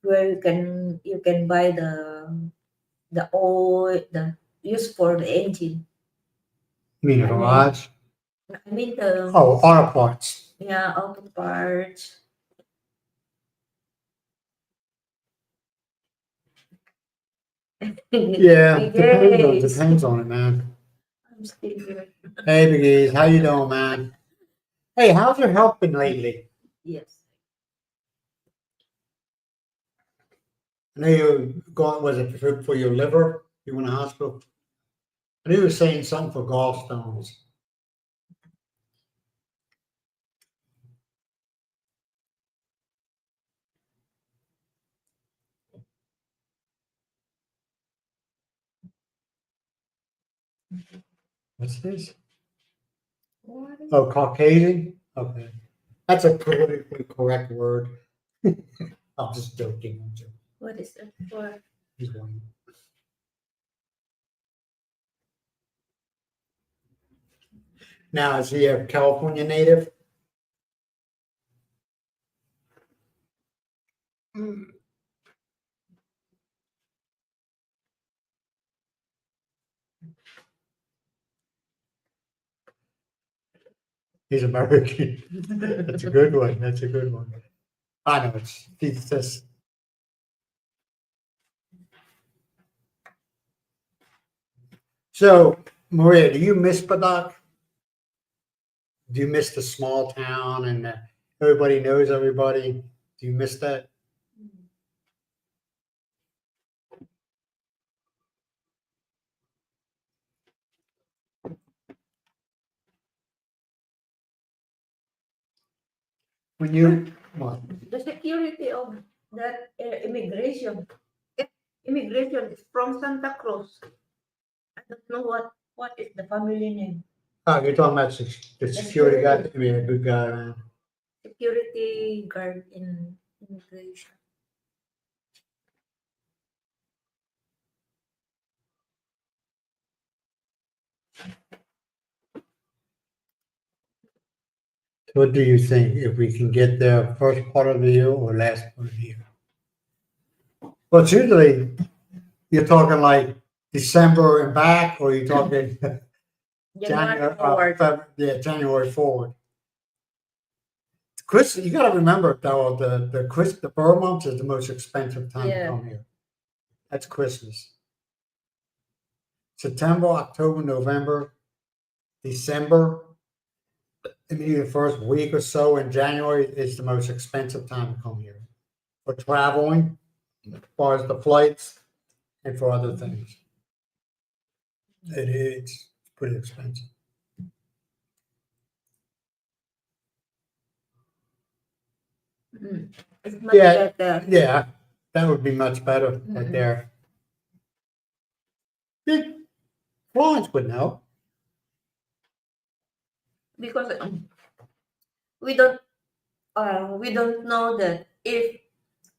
where you can buy the oil the used for the engine. You mean a I mean, garage? I mean the Oh, auto parts. yeah auto parts. Yeah, Big Ace. depends on it, man. I'm still here. Hey, Big E's, how you doing, man? Hey, how's your health been lately? Yes. I know you going, was it for your liver? You went to hospital? I knew you were saying something for gallstones. What's this? What is, Oh, Caucasian? Okay. That's a politically correct word. I'm just joking. I'm joking. what is it for? He's one. Now, is he a California native? He's American. That's a good one. That's a good one. I know it's just. So, Maria, do you miss Badak? Do you miss the small town and everybody knows everybody? Do you miss that? When you what? The security of that immigration is from Santa Cruz. I don't know what is the family name. Oh, you're talking about the security guy. I mean, a good guy, man. Security guard in immigration. What do you think if we can get there first part of the year or last part of the year? Well, it's usually you're talking like December and back, or you're talking January January, forward. January forward. Chris, you got to remember though, the Burr month is the most expensive time to Yeah. come here. That's Christmas. September, October, November, December, and maybe the first week or so in January is the most expensive time to come here for traveling, as far as the flights and for other things. It's pretty expensive. Mm. It's much Yeah, better yeah, that would be much better right Mm-mm. there. Big Florence would know. because we don't we don't know that if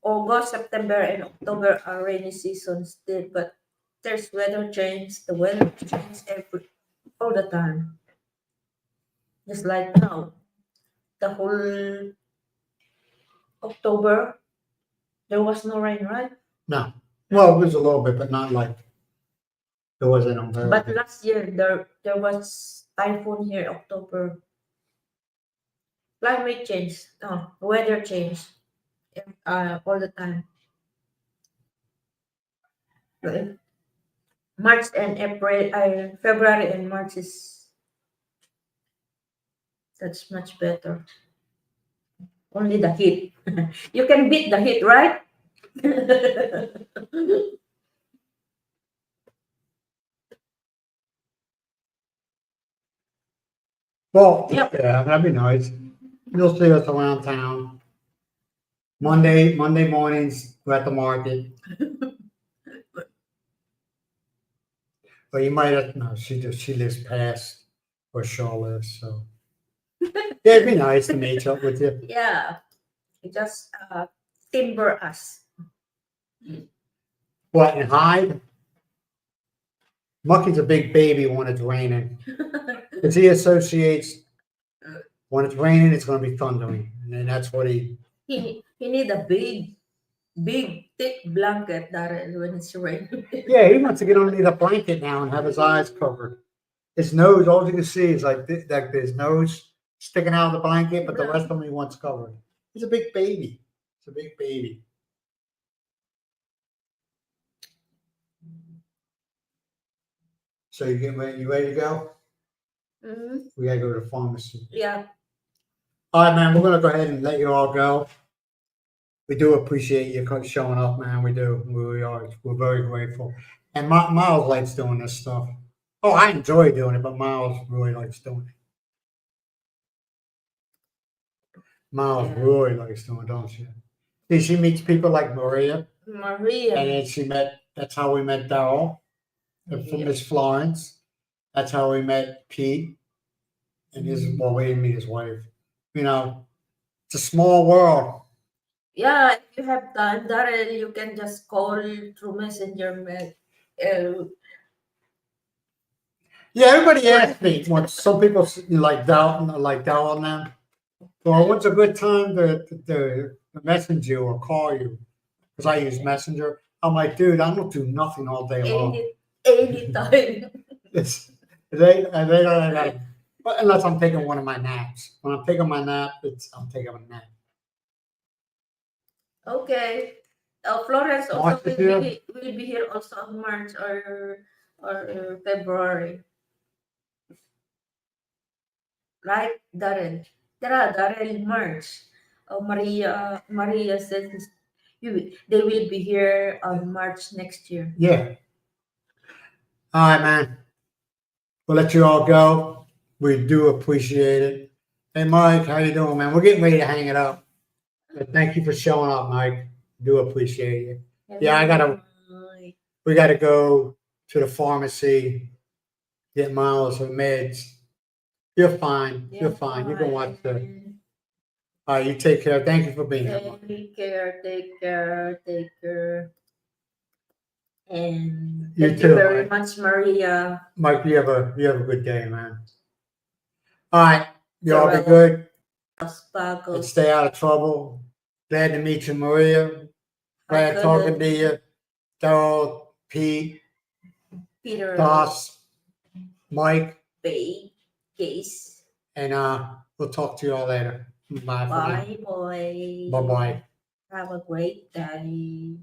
August, September, and October are rainy seasons still, but there's weather change. The weather changes all the time. Just like now, the whole October there was no rain, right? No. Well, it was a little bit, but not like it wasn't on very But big. last year there was typhoon here October. Climate change, no, weather change, all the time. Like March and April, February and March is that's much better. Only the heat. You can beat the heat, right? Well, Yep. yeah, that'd be nice. You'll see us around town. Monday mornings, we're at the market. But you might have, no, she lives past where Shaw lives, so. Yeah, it'd be nice to meet up with you. Yeah, you just timber us. What, in Hyde? Mucky's a big baby when it's raining. Because he associates when it's raining, it's going to be thundering. And then that's what he. He need a big thick blanket that when it's raining. Yeah, he wants to get underneath a blanket now and have his eyes covered. His nose, all you can see is like his nose sticking out of the blanket, but the rest of him he wants covered. He's a big baby. He's a big baby. So you ready to go? Mhm. We gotta go to the pharmacy. Yeah. All right, man. We're gonna go ahead and let you all go. We do appreciate you showing up, man. We do. We are. We're very grateful. And Miles likes doing this stuff. Oh, I enjoy doing it, but Miles really likes doing it. Miles Yeah. really likes doing it, don't she? See, she meets people like Maria, Maria. and then that's how we met Daryl from Miss Florence. That's how we met Pete. And we didn't meet his wife. You know, it's a small world. Yeah, if you have time, Darren, you can just call through Messenger. Yeah, everybody asks me. Some people like doubt them. Well, what's a good time to message you or call you? Because I use Messenger. I'm like, dude, I don't do nothing all day long. Anytime. It's they don't. Unless I'm taking one of my naps. When I'm taking my nap, I'm taking a nap. Okay. Florence also March this year? will be here also in March or February. Right, Darren? Darren March. Maria says they will be here on March next year. Yeah. All right, man. We'll let you all go. We do appreciate it. Hey, Mike, how you doing, man? We're getting ready to hang it up. But thank you for showing up, Mike. Do appreciate it. Yeah, we gotta go to the pharmacy, get Miles some meds. You're fine. You're fine. You can watch the. All right, you take care. Thank you for being here, Mike. Take care. And You thank too, you very Mike. much, Maria. Mike, you have a good day, man. All right, you all be Farewell. good and Sparkles. stay out of trouble. Glad to meet you, Maria. Glad talking to you, Daryl, Pete, Peter. Doss, Mike, Bay. Case. and we'll talk to you all later. Bye for now. Bye, boy. Bye bye. Have a great day.